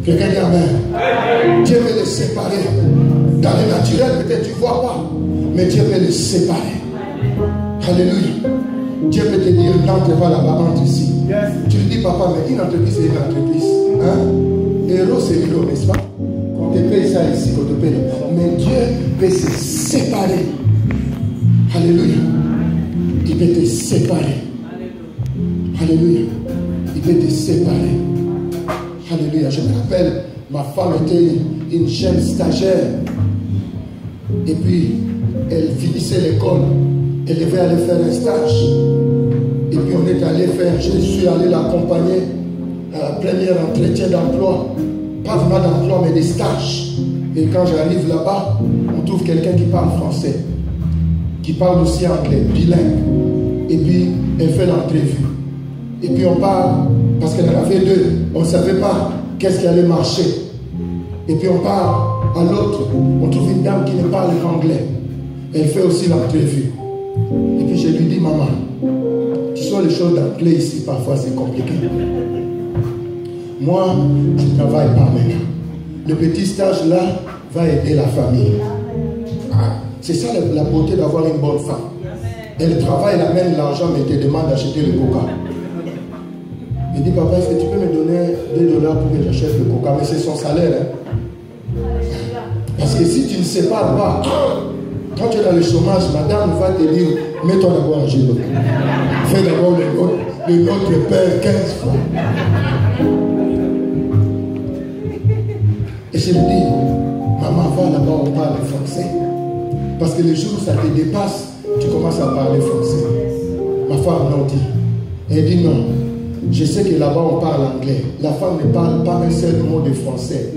S1: Quelqu'un dit amen. Dieu peut les séparer. Dans le naturel, peut-être tu ne vois pas. Mais Dieu peut les séparer. Alléluia. Dieu peut te dire, n'entre pas là-bas, entre ici. Tu lui dis, papa, mais une entreprise, c'est une entreprise. Hein? Héros, c'est héros, n'est-ce pas? Quand tu payes ça ici, quand tu payes. Mais Dieu peut se séparer. Alléluia. Il peut te séparer. Alléluia. Il peut te séparer. Alléluia. Je me rappelle, ma femme était une jeune stagiaire. Et puis, elle finissait l'école. Elle devait aller faire un stage. Et puis, on est allé faire, je suis allé l'accompagner à la première entretien d'emploi. Pas vraiment d'emploi, mais des stages. Et quand j'arrive là-bas, on trouve quelqu'un qui parle français, qui parle aussi anglais, bilingue. Et puis, elle fait l'entrevue. Et puis, on parle, parce qu'elle en avait 2. On ne savait pas qu'est-ce qui allait marcher. Et puis, on parle à l'autre. On trouve une dame qui ne parle qu'anglais. Elle fait aussi l'entrevue. Et puis, je lui dis, maman, tu sais, les choses d'anglais ici, parfois, c'est compliqué. Moi, je ne travaille pas maintenant. Le petit stage là va aider la famille. Ah, c'est ça la beauté d'avoir une bonne femme. Elle travaille, elle amène l'argent, mais elle te demande d'acheter le coca. Il dit, papa, est-ce que tu peux me donner $2 pour que j'achète le coca? Mais c'est son salaire. Hein? Parce que si tu ne sépares pas, quand tu es dans le chômage, madame va te dire, mets-toi d'abord à genoux. Fais d'abord le Notre Père 15 fois. Et je lui dis, maman, va là-bas, on parle français. Parce que le jour où ça te dépasse, tu commences à parler français. Ma femme non dit, Et il dit non. Je sais que là-bas on parle anglais. La femme ne parle pas un seul mot de français.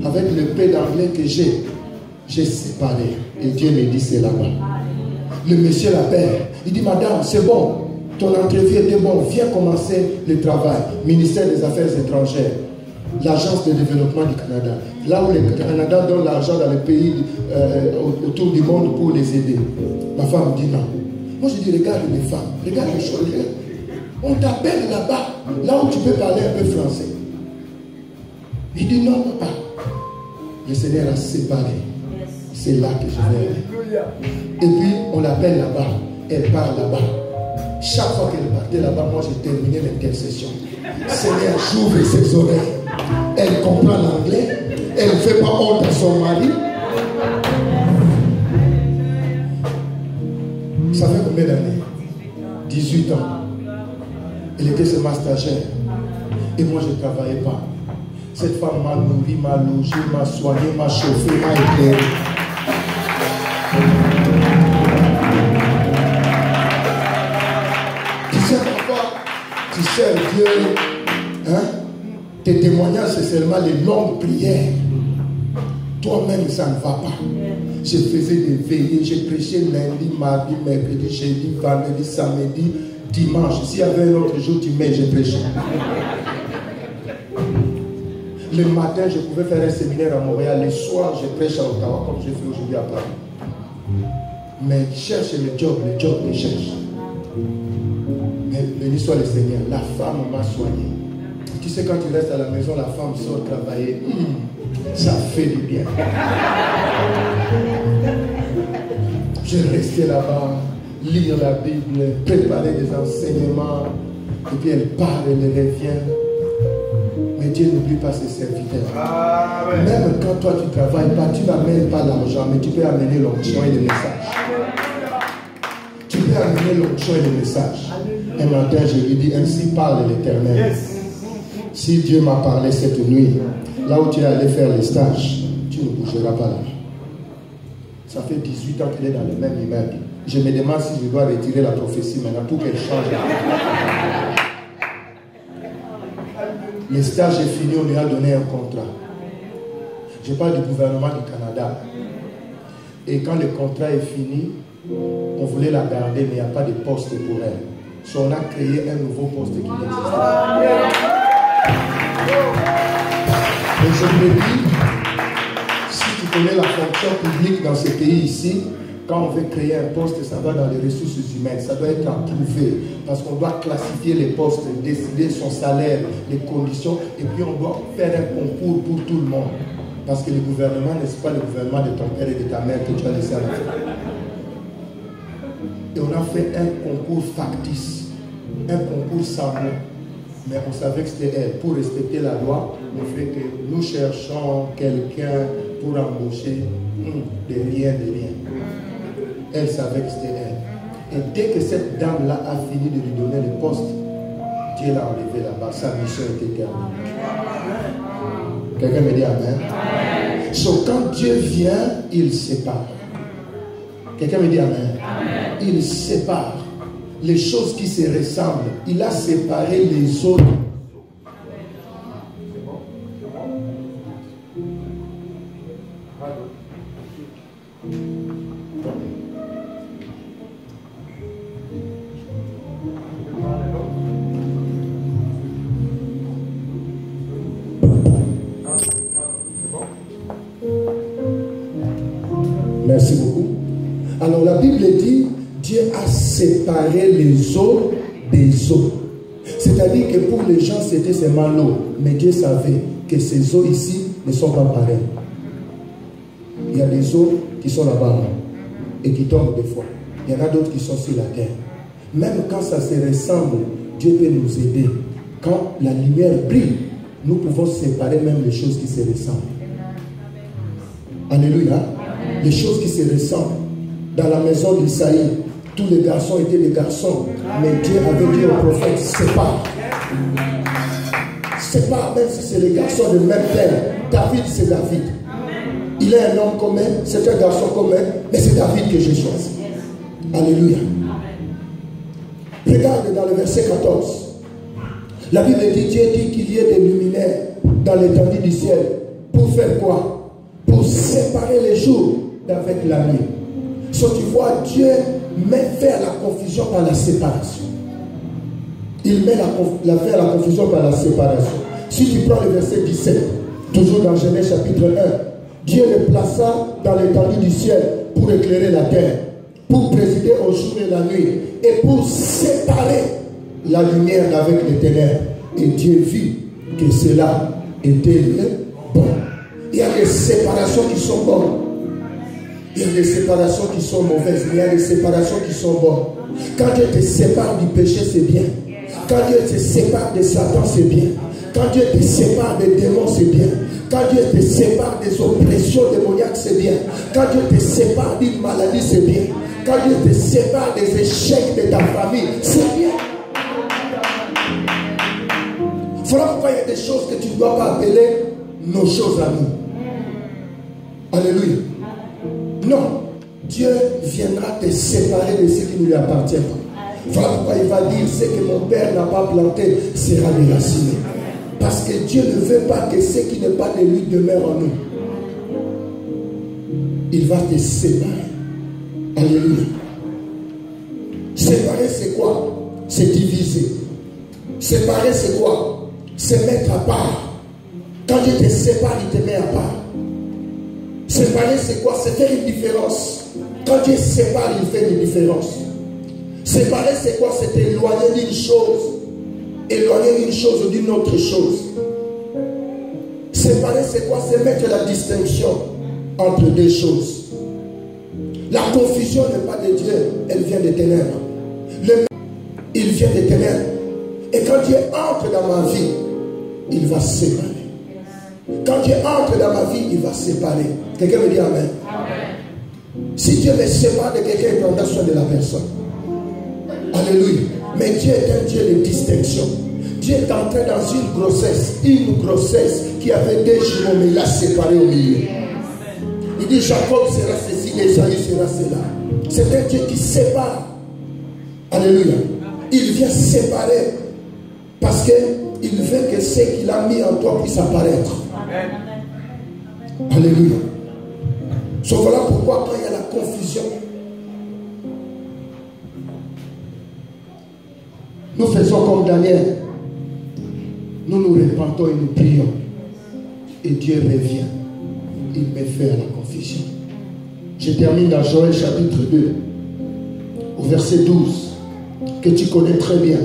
S1: Avec le peu d'anglais que j'ai séparé. Et Dieu me dit c'est là-bas. Le monsieur l'appelle. Il dit madame, c'est bon. Ton entrevue était bon. Viens commencer le travail. Ministère des Affaires étrangères. L'Agence de développement du Canada. Là où le Canada donne l'argent dans les pays autour du monde pour les aider. Ma femme dit non. Moi je dis regarde les femmes. Regarde les choses. On t'appelle là-bas, là où tu peux parler un peu français. Il dit non, papa. Le Seigneur a séparé. C'est là que je vais aller. Et puis, on l'appelle là-bas. Elle part là-bas. Chaque fois qu'elle partait là-bas, moi, j'ai terminé l'intercession. Seigneur, j'ouvre ses oreilles. Elle comprend l'anglais. Elle ne fait pas honte à son mari. Ça fait combien d'années? 18 ans. Elle était seulement stagiaire. Et moi, je ne travaillais pas. Cette femme m'a nourri, m'a logé, m'a soigné, m'a chauffé, m'a éclairé. Tu sais pourquoi tu sers Dieu, hein? Tes témoignages, c'est seulement les longues prières. Toi-même, ça ne va pas. Je faisais des veillées, j'ai prêché lundi, mardi, mercredi, jeudi, vendredi, samedi, dimanche. S'il y avait un autre jour, dimanche, j'ai prêché. Le matin, je pouvais faire un séminaire à Montréal. Le soir, je prêche à Ottawa, comme je fais aujourd'hui à Paris. Mais cherche le job que cherche. Mais béni soit le Seigneur. La femme m'a soigné. Tu sais, quand tu restes à la maison, la femme sort travailler. Ça fait du bien. Je restais là-bas, lire la Bible, préparer des enseignements. Et puis elle part, elle revient. Mais Dieu n'oublie pas ses serviteurs. Amen. Même quand toi tu ne travailles pas, tu n'amènes pas l'argent, mais tu peux amener l'onction et le message. Tu peux amener l'onction et le message. Un matin, je lui dis, ainsi parle l'Éternel. Si Dieu m'a parlé cette nuit, là où tu es allé faire les stages, tu ne bougeras pas là. Ça fait 18 ans qu'elle est dans le même immeuble. Je me demande si je dois retirer la prophétie maintenant pour qu'elle change. Le stage est fini, on lui a donné un contrat. Je parle du gouvernement du Canada. Et quand le contrat est fini, on voulait la garder, mais il n'y a pas de poste pour elle. So on a créé un nouveau poste qui n'existe pas. Et je me dis, si tu connais la fonction publique dans ce pays ici, quand on veut créer un poste, ça va dans les ressources humaines, ça doit être approuvé, parce qu'on doit classifier les postes, décider son salaire, les conditions, et puis on doit faire un concours pour tout le monde. Parce que le gouvernement n'est pas le gouvernement de ton père et de ta mère que tu as laissé à la fin. Et on a fait un concours factice, un concours sans nom. Mais on savait que c'était elle. Pour respecter la loi, on fait que nous cherchons quelqu'un pour embaucher de rien. Elle savait que c'était elle. Et dès que cette dame-là a fini de lui donner le poste, Dieu l'a enlevé là-bas. Sa mission était terminée. Quelqu'un me dit amen. So, quand Dieu vient, il sépare. Quelqu'un me dit amen. Il sépare les choses qui se ressemblent. Il a séparé les autres. Merci beaucoup. Alors la Bible dit, Dieu a séparé les eaux des eaux. C'est-à-dire que pour les gens, c'était seulement l'eau. Mais Dieu savait que ces eaux ici ne sont pas pareilles. Il y a des eaux qui sont là-bas et qui tombent des fois. Il y en a d'autres qui sont sur la terre. Même quand ça se ressemble, Dieu peut nous aider. Quand la lumière brille, nous pouvons séparer même les choses qui se ressemblent. Alléluia. Les choses qui se ressemblent. Dans la maison d'Isaïe, tous les garçons étaient des garçons. Mais Dieu avait dit au prophète, sépare. Sépare, même si c'est les garçons de même père. David, c'est David. Il est un homme commun, c'est un garçon commun, mais c'est David que j'ai choisi. Alléluia. Regarde dans le verset 14. La Bible dit, Dieu dit qu'il y ait des luminaires dans l'étendue du ciel. Pour faire quoi? Pour séparer les jours d'avec la nuit. So, tu vois, Dieu met faire la confusion par la séparation. Il met faire la confusion par la séparation. Si tu prends le verset 17, toujours dans Genèse chapitre 1, Dieu le plaça dans l'étendue du ciel pour éclairer la terre, pour présider au jour et la nuit, et pour séparer la lumière avec les ténèbres. Et Dieu vit que cela était bon. Il y a des séparations qui sont bonnes. Il y a des séparations qui sont mauvaises, mais il y a des séparations qui sont bonnes. Quand Dieu te sépare du péché, c'est bien. Quand Dieu te sépare de Satan, c'est bien. Quand Dieu te sépare des démons, c'est bien. Quand Dieu te sépare des oppressions démoniaques, c'est bien. Quand Dieu te sépare d'une maladie, c'est bien. Quand Dieu te sépare des échecs de ta famille, c'est bien. Voilà pourquoi il y a des choses que tu ne dois pas appeler nos choses à nous. Alléluia. Non. Dieu viendra te séparer de ce qui ne lui appartient pas. Voilà pourquoi il va dire, ce que mon Père n'a pas planté sera déraciné. Parce que Dieu ne veut pas que ce qui n'est pas de lui demeure en nous. Il va te séparer. Alléluia. Séparer, c'est quoi? C'est diviser. Séparer, c'est quoi? C'est mettre à part. Quand Dieu te sépare, il te met à part. Séparer, c'est quoi? C'est faire une différence. Quand Dieu sépare, il fait une différence. Séparer, c'est quoi? C'est éloigner d'une chose. Éloigner d'une chose ou d'une autre chose. Séparer, c'est quoi? C'est mettre la distinction entre deux choses. La confusion n'est pas de Dieu, elle vient des ténèbres. Il vient des ténèbres. Et quand Dieu entre dans ma vie, il va séparer. Quand Dieu entre dans ma vie, il va séparer. Quelqu'un me dit amen. Si Dieu me sépare de quelqu'un, il prendra soin de la personne. Alléluia. Mais Dieu est un Dieu de distinction. Dieu est entré dans une grossesse qui avait des jumeaux, mais il l'a séparé au milieu. Il dit Jacob sera ceci, Esaü sera cela. C'est un Dieu qui sépare. Alléluia. Il vient séparer parce qu'il veut que ce qu'il a mis en toi puisse apparaître. Alléluia. So, voilà pourquoi quand il y a la confusion, nous faisons comme Daniel. Nous nous repentons et nous prions. Et Dieu revient. Il met fin à la confusion. Je termine dans Joël chapitre 2, au verset 12, que tu connais très bien.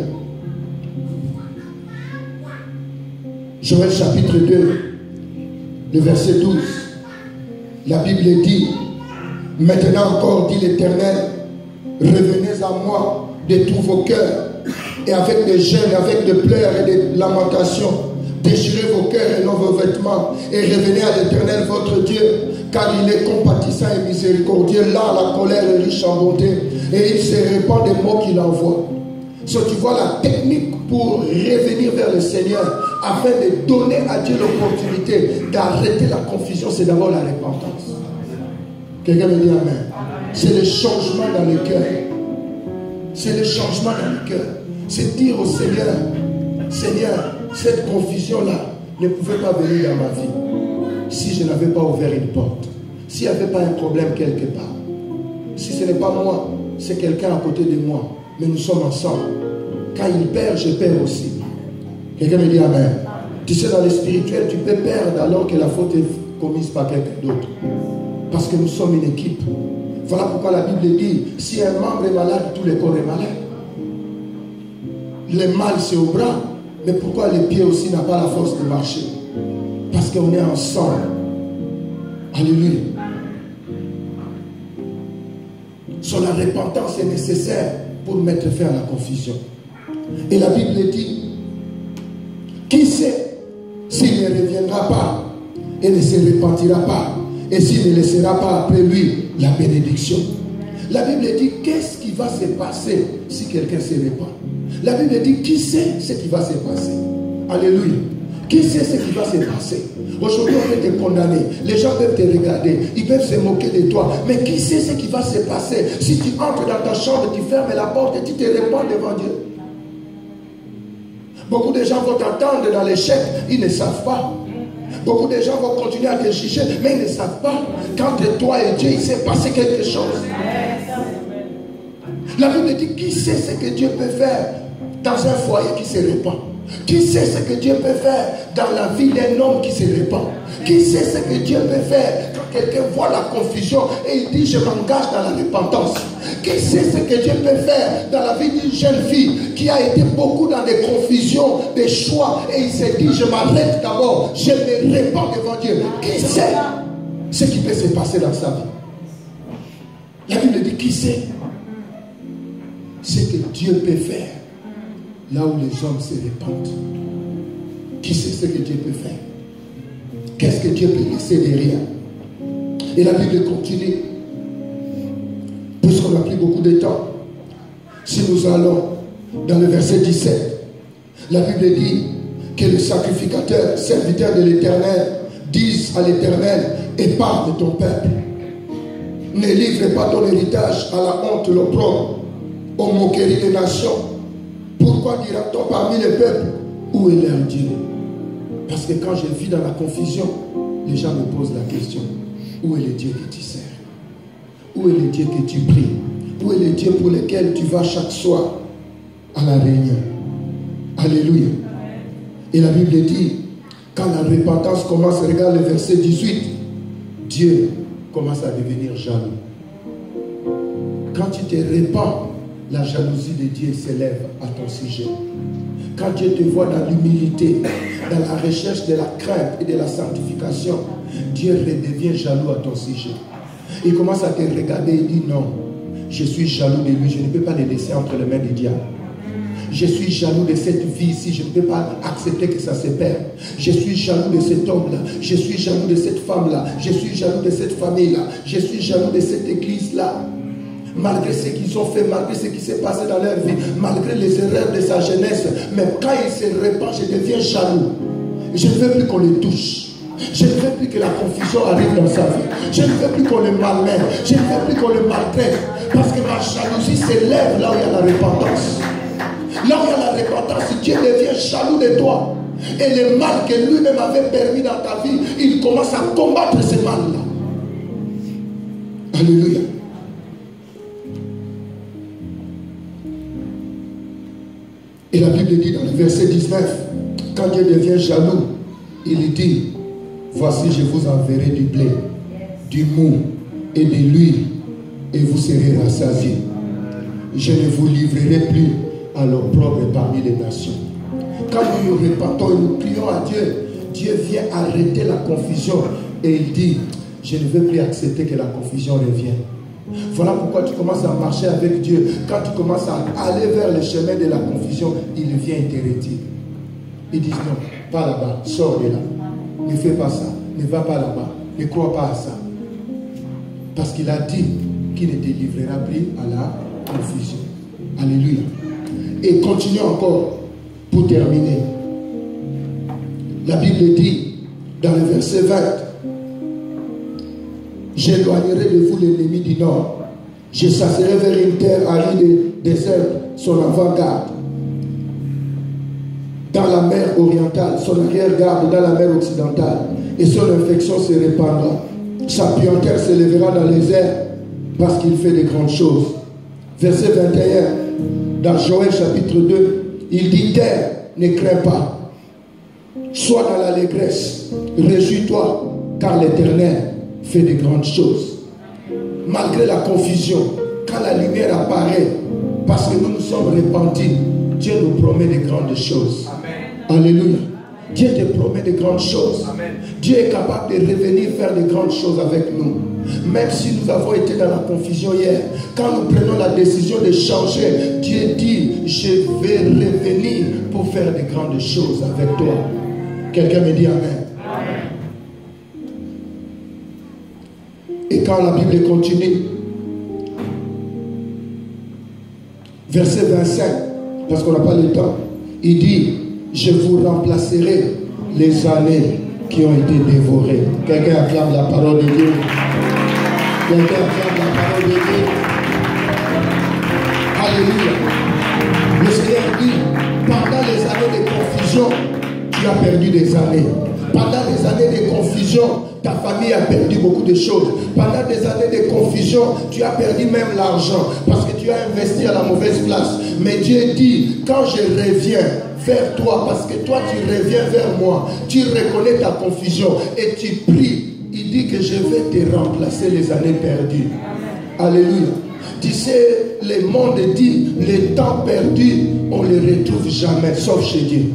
S1: Joël chapitre 2, le verset 12. La Bible dit, maintenant encore, dit l'Éternel, revenez à moi de tous vos cœurs, et avec des jeûnes, avec des pleurs et des lamentations, déchirez vos cœurs et non vos vêtements, et revenez à l'Éternel votre Dieu, car il est compatissant et miséricordieux, là la colère est riche en bonté, et il se répand des mots qu'il envoie. So, tu vois la technique pour revenir vers le Seigneur, afin de donner à Dieu l'opportunité d'arrêter la confusion, c'est d'abord la repentance. Quelqu'un me dit amen. C'est le changement dans le cœur. C'est le changement dans le cœur. C'est dire au Seigneur, Seigneur, cette confusion-là ne pouvait pas venir dans ma vie si je n'avais pas ouvert une porte, s'il n'y avait pas un problème quelque part. Si ce n'est pas moi, c'est quelqu'un à côté de moi, mais nous sommes ensemble. Quand il perd, je perds aussi. Quelqu'un me dit amen. Tu sais, dans le spirituel, tu peux perdre alors que la faute est commise par quelqu'un d'autre. Parce que nous sommes une équipe. Voilà pourquoi la Bible dit, si un membre est malade, tout le corps est malade. Le mal, c'est au bras. Mais pourquoi les pieds aussi n'ont pas la force de marcher? Parce qu'on est ensemble. Alléluia. Sur la repentance est nécessaire pour mettre fin à la confusion. Et la Bible dit, qui sait s'il ne reviendra pas et ne se repentira pas, et s'il ne laissera pas après lui la bénédiction. La Bible dit, qu'est-ce qui va se passer si quelqu'un se répand? La Bible dit, qui sait ce qui va se passer? Alléluia. Qui sait ce qui va se passer? Aujourd'hui, on peut te condamner. Les gens peuvent te regarder. Ils peuvent se moquer de toi. Mais qui sait ce qui va se passer? Si tu entres dans ta chambre, tu fermes la porte et tu te répands devant Dieu. Beaucoup de gens vont t'attendre dans l'échec. Ils ne savent pas. Beaucoup de gens vont continuer à te juger, mais ils ne savent pas qu'entre toi et Dieu, il s'est passé quelque chose. La Bible dit, qui sait ce que Dieu peut faire dans un foyer qui se répand? Qui sait ce que Dieu peut faire dans la vie d'un homme qui se répand? Qui sait ce que Dieu peut faire quand quelqu'un voit la confusion et il dit, je m'engage dans la repentance? Qui sait ce que Dieu peut faire dans la vie d'une jeune fille qui a été beaucoup dans des confusions, des choix, et il s'est dit, je m'arrête d'abord, je me répands devant Dieu? Qui sait ce qui peut se passer dans sa vie? La Bible dit, qui sait ce que Dieu peut faire là où les hommes se répandent? Qui sait ce que Dieu peut faire? Qu'est-ce que Dieu peut laisser derrière? Et la Bible continue. Puisqu'on n'a plus beaucoup de temps, si nous allons dans le verset 17, la Bible dit que le sacrificateur, serviteur de l'Éternel, dise à l'Éternel, épargne ton peuple. Ne livre pas ton héritage à la honte, l'opprobre, aux moqueries des nations. Pourquoi dira-t-on parmi les peuples, où est leur Dieu? Parce que quand je vis dans la confusion, les gens me posent la question, où est le Dieu que tu sers? Où est le Dieu que tu pries? Où est le Dieu pour lequel tu vas chaque soir à la réunion? Alléluia. Et la Bible dit, quand la repentance commence, regarde le verset 18, Dieu commence à devenir jaloux. Quand tu te répands, la jalousie de Dieu s'élève à ton sujet. Quand Dieu te voit dans l'humilité, dans la recherche de la crainte et de la sanctification, Dieu redevient jaloux à ton sujet. Il commence à te regarder et dit non, je suis jaloux de lui, je ne peux pas le laisser entre les mains du diable. Je suis jaloux de cette vie ici, je ne peux pas accepter que ça se perde. Je suis jaloux de cet homme-là, je suis jaloux de cette femme-là, je suis jaloux de cette famille-là, je suis jaloux de cette église-là. Malgré ce qu'ils ont fait, malgré ce qui s'est passé dans leur vie, malgré les erreurs de sa jeunesse, mais quand il se répand, je deviens jaloux. Je ne veux plus qu'on le touche. Je ne veux plus que la confusion arrive dans sa vie. Je ne veux plus qu'on le malmène. Je ne veux plus qu'on le maltraite. Parce que ma jalousie s'élève là où il y a la repentance. Là où il y a la repentance, Dieu devient jaloux de toi. Et le mal que lui-même avait permis dans ta vie, il commence à combattre ce mal-là. Alléluia. Et la Bible dit dans le verset 19, quand Dieu devient jaloux, il dit, voici je vous enverrai du blé, du mou et de l'huile, et vous serez rassasiés. Je ne vous livrerai plus à l'opprobre parmi les nations. Quand nous nous repentons et nous prions à Dieu, Dieu vient arrêter la confusion et il dit, je ne veux plus accepter que la confusion revienne. Voilà pourquoi tu commences à marcher avec Dieu. Quand tu commences à aller vers le chemin de la confusion, il vient et te retire. Il dit non, pas là-bas, sors de là. Ne fais pas ça, ne va pas là-bas, ne crois pas à ça. Parce qu'il a dit qu'il ne te livrera plus à la confusion. Alléluia. Et continue encore pour terminer. La Bible dit dans le verset 20, j'éloignerai de vous l'ennemi du nord. Je chasserai vers une terre aride et déserte son avant-garde. Dans la mer orientale, son arrière-garde dans la mer occidentale. Et son infection se répandra. Sa puanteur s'élèvera dans les airs parce qu'il fait de grandes choses. Verset 21, dans Joël chapitre 2, il dit, terre, ne crains pas. Sois dans l'allégresse, réjouis-toi, car l'Éternel fait de grandes choses. Malgré la confusion, quand la lumière apparaît, parce que nous nous sommes repentis, Dieu nous promet de grandes choses. Amen. Alléluia. Dieu te promet de grandes choses. Amen. Dieu est capable de revenir faire de grandes choses avec nous. Même si nous avons été dans la confusion hier, quand nous prenons la décision de changer, Dieu dit, je vais revenir pour faire de grandes choses avec toi. Quelqu'un me dit Amen. Et quand la Bible continue, verset 25, parce qu'on n'a pas le temps, il dit, je vous remplacerai les années qui ont été dévorées. Quelqu'un acclame la parole de Dieu. Quelqu'un acclame la parole de Dieu. Alléluia. Le Seigneur dit, pendant les années de confusion, tu as perdu des années. Pendant les années de confusion, ta famille a perdu beaucoup de choses. Pendant des années de confusion, tu as perdu même l'argent parce que tu as investi à la mauvaise place. Mais Dieu dit, quand je reviens vers toi, parce que toi tu reviens vers moi, tu reconnais ta confusion et tu pries, il dit que je vais te remplacer les années perdues. Alléluia. Tu sais, le monde dit, les temps perdus, on ne les retrouve jamais, sauf chez Dieu.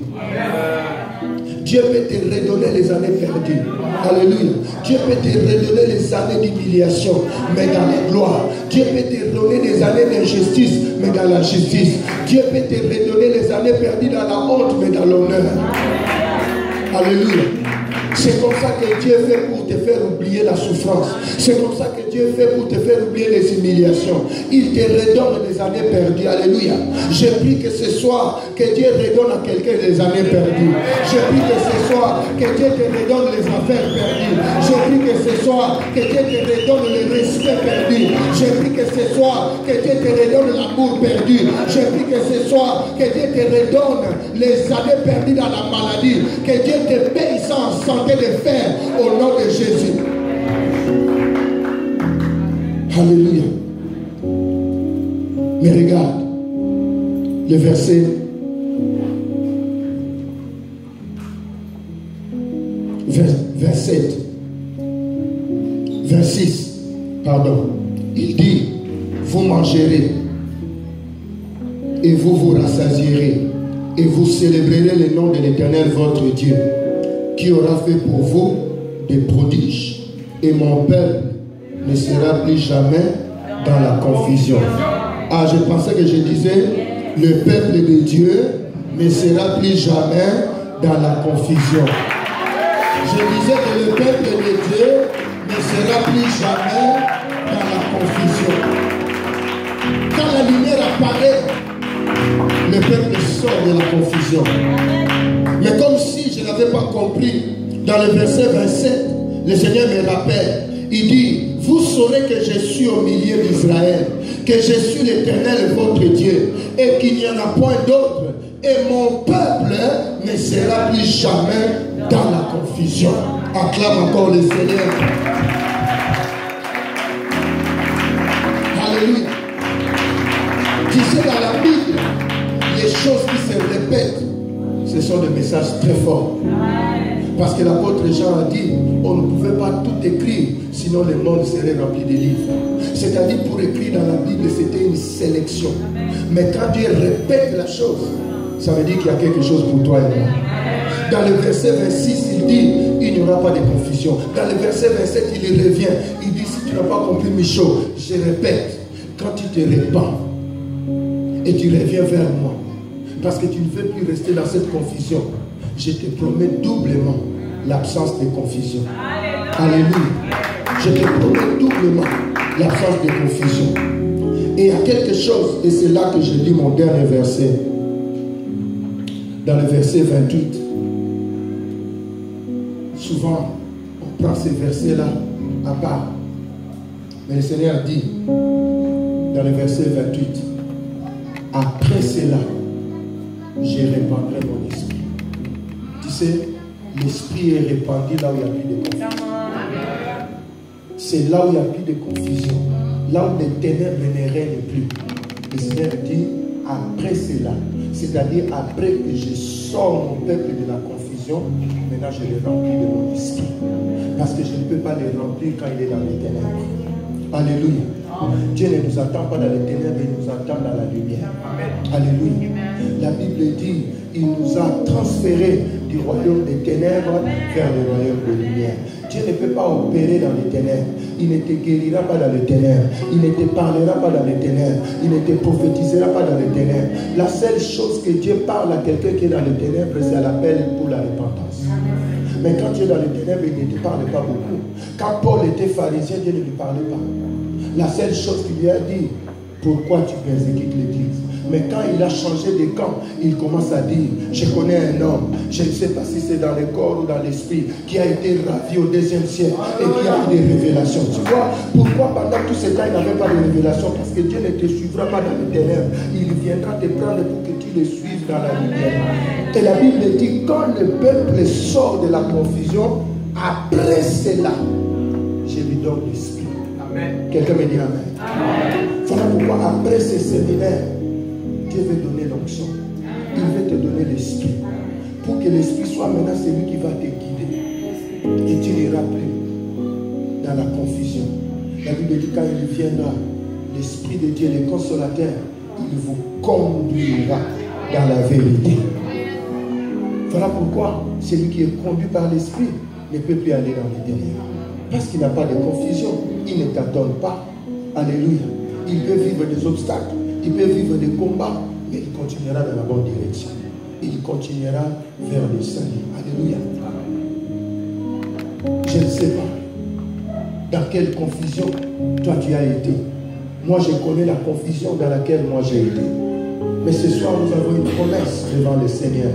S1: Dieu peut te redonner les années perdues. Alléluia. Dieu peut te redonner les années d'humiliation, mais dans la gloire. Dieu peut te redonner les années d'injustice, mais dans la justice. Dieu peut te redonner les années perdues dans la honte, mais dans l'honneur. Alléluia. C'est comme ça que Dieu fait pour te faire oublier la souffrance. C'est comme ça que Dieu fait pour te faire oublier les humiliations. Il te redonne les années perdues. Alléluia. Je prie que ce soir, que Dieu redonne à quelqu'un les années perdues. Je prie que ce soir, que Dieu te redonne les affaires perdues. Je prie que ce soir, que Dieu te redonne le respect perdu. Je prie que ce soir, que Dieu te redonne l'amour perdu. Je prie que ce soir, que Dieu te redonne les années perdues dans la maladie. Que Dieu te paye sans santé de fer au nom de Jésus. Alléluia. Mais regarde le verset 27, 26, pardon. Il dit, vous mangerez et vous vous rassasierez et vous célébrerez le nom de l'Éternel votre Dieu, qui aura fait pour vous des prodiges. Et mon peuple ne sera plus jamais dans la confusion. Ah, je pensais que je disais, le peuple de Dieu ne sera plus jamais dans la confusion. Je disais que le peuple de Dieu ne sera plus jamais dans la confusion. Quand la lumière apparaît, le peuple sort de la confusion. Mais comme si je n'avais pas compris, dans le verset 27, le Seigneur me rappelle, il dit, vous saurez que je suis au milieu d'Israël, que je suis l'Éternel votre Dieu, et qu'il n'y en a point d'autre, et mon peuple ne sera plus jamais dans la confusion. Acclame encore le Seigneur. Alléluia. Tu sais, dans la Bible, les choses qui se répètent, ce sont des messages très forts. Parce que l'apôtre Jean a dit, on ne pouvait pas tout écrire, sinon le monde serait rempli de livres. C'est-à-dire, pour écrire dans la Bible, c'était une sélection. Mais quand Dieu répète la chose, ça veut dire qu'il y a quelque chose pour toi et moi. Dans le verset 26, il dit, il n'y aura pas de confusion. Dans le verset 27, il revient. Il dit, si tu n'as pas compris mes choses, je répète, quand tu te répands et tu reviens vers moi, parce que tu ne veux plus rester dans cette confusion, je te promets doublement l'absence de confusion. Alléluia. Je te promets doublement l'absence de confusion. Et il y a quelque chose, et c'est là que je lis mon dernier verset. Dans le verset 28. Souvent, on prend ces versets-là à part. Mais le Seigneur dit, dans le verset 28, après cela, je répandrai mon esprit. Tu sais, l'esprit est répandu là où il n'y a plus de confusion. C'est là où il n'y a plus de confusion. Là où les ténèbres ne règnent plus. Le Seigneur dit, après cela, c'est-à-dire après que je sors mon peuple de la confusion, maintenant je le remplis de mon esprit. Parce que je ne peux pas le remplir quand il est dans les ténèbres. Alléluia. Dieu ne nous attend pas dans les ténèbres, il nous attend dans la lumière. Alléluia. La Bible dit, il nous a transférés du royaume des ténèbres vers le royaume de lumière. Dieu ne peut pas opérer dans les ténèbres. Il ne te guérira pas dans les ténèbres. Il ne te parlera pas dans les ténèbres. Il ne te prophétisera pas dans les ténèbres. La seule chose que Dieu parle à quelqu'un qui est dans les ténèbres, c'est à l'appel pour la repentance. Mais quand tu es dans les ténèbres, il ne te parle pas beaucoup. Quand Paul était pharisien, Dieu ne lui parlait pas. La seule chose qu'il lui a dit, pourquoi tu persécutes l'Église? Mais quand il a changé de camp, il commence à dire, je connais un homme, je ne sais pas si c'est dans le corps ou dans l'esprit, qui a été ravi au 2e siècle et qui a eu des révélations. Tu vois, pourquoi pendant tout ce temps il n'avait pas de révélation? Parce que Dieu ne te suivra pas dans les ténèbres. Il viendra te prendre pour que tu le suives dans la lumière. Et la Bible dit, quand le peuple sort de la confusion, après cela, je lui donne l'esprit. Quelqu'un me dit amen. Voilà pourquoi après ce séminaire, Dieu veut donner l'onction. Il veut te donner l'esprit. Pour que l'esprit soit maintenant celui qui va te guider. Et tu n'iras plus dans la confusion. La Bible dit quand il viendra, l'esprit de Dieu, le consolateur, il vous conduira dans la vérité. Voilà pourquoi celui qui est conduit par l'esprit ne peut plus aller dans les ténèbres. Parce qu'il n'a pas de confusion. Il ne t'attend pas. Alléluia. Il peut vivre des obstacles. Il peut vivre des combats. Mais il continuera dans la bonne direction. Il continuera vers le salut. Alléluia. Je ne sais pas dans quelle confusion toi tu as été. Moi je connais la confusion dans laquelle moi j'ai été. Mais ce soir nous avons une promesse devant le Seigneur.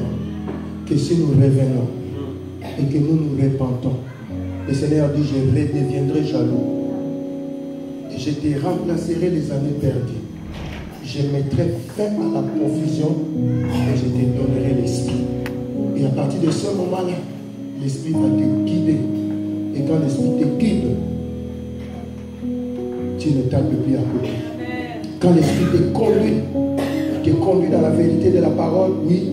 S1: Que si nous revenons et que nous nous repentons, le Seigneur dit, je redeviendrai jaloux. Et je te remplacerai les années perdues. Je mettrai fin à la confusion et je te donnerai l'esprit. Et à partir de ce moment-là, l'esprit va te guider. Et quand l'esprit te guide, tu ne tapes plus à côté. Quand l'esprit te conduit dans la vérité de la parole, oui,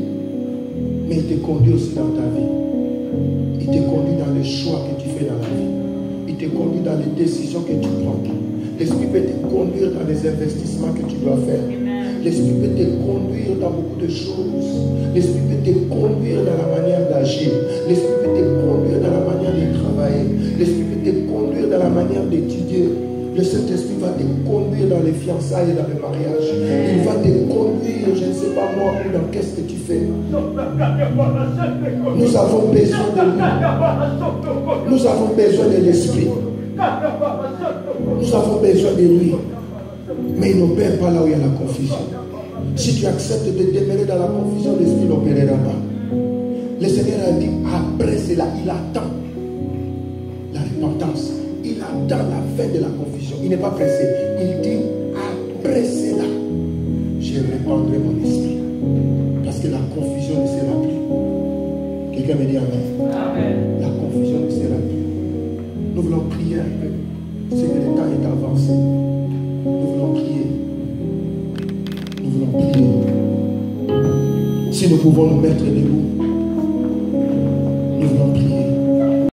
S1: mais il te conduit aussi dans ta vie. Il te conduit dans les choix que tu fais dans la vie. Il te conduit dans les décisions que tu prends. L'esprit peut te conduire dans les investissements que tu dois faire. L'esprit peut te conduire dans beaucoup de choses. L'esprit peut te conduire dans la manière d'agir. L'esprit peut te conduire dans la manière de travailler. L'esprit peut te conduire dans la manière d'étudier. Le Saint-Esprit va te conduire dans les fiançailles et dans le mariage. Il va te conduire, je ne sais pas moi, dans qu'est-ce que tu fais. Nous avons besoin de lui. Nous avons besoin de l'Esprit. Nous avons besoin de lui. Mais il n'opère pas là où il y a la confusion. Si tu acceptes de demeurer dans la confusion, l'Esprit n'opérera pas. Le Seigneur a dit, après cela, il attend la repentance. Il attend la fin de la confusion. Il n'est pas pressé. Il dit, après cela, je répandrai mon esprit. Parce que la confusion ne sera plus. Quelqu'un me dit amen. Amen. La confusion ne sera plus. Nous voulons prier un peu. C'est que le temps est avancé. Nous voulons prier. Nous voulons prier. Si nous pouvons nous mettre debout, nous voulons prier.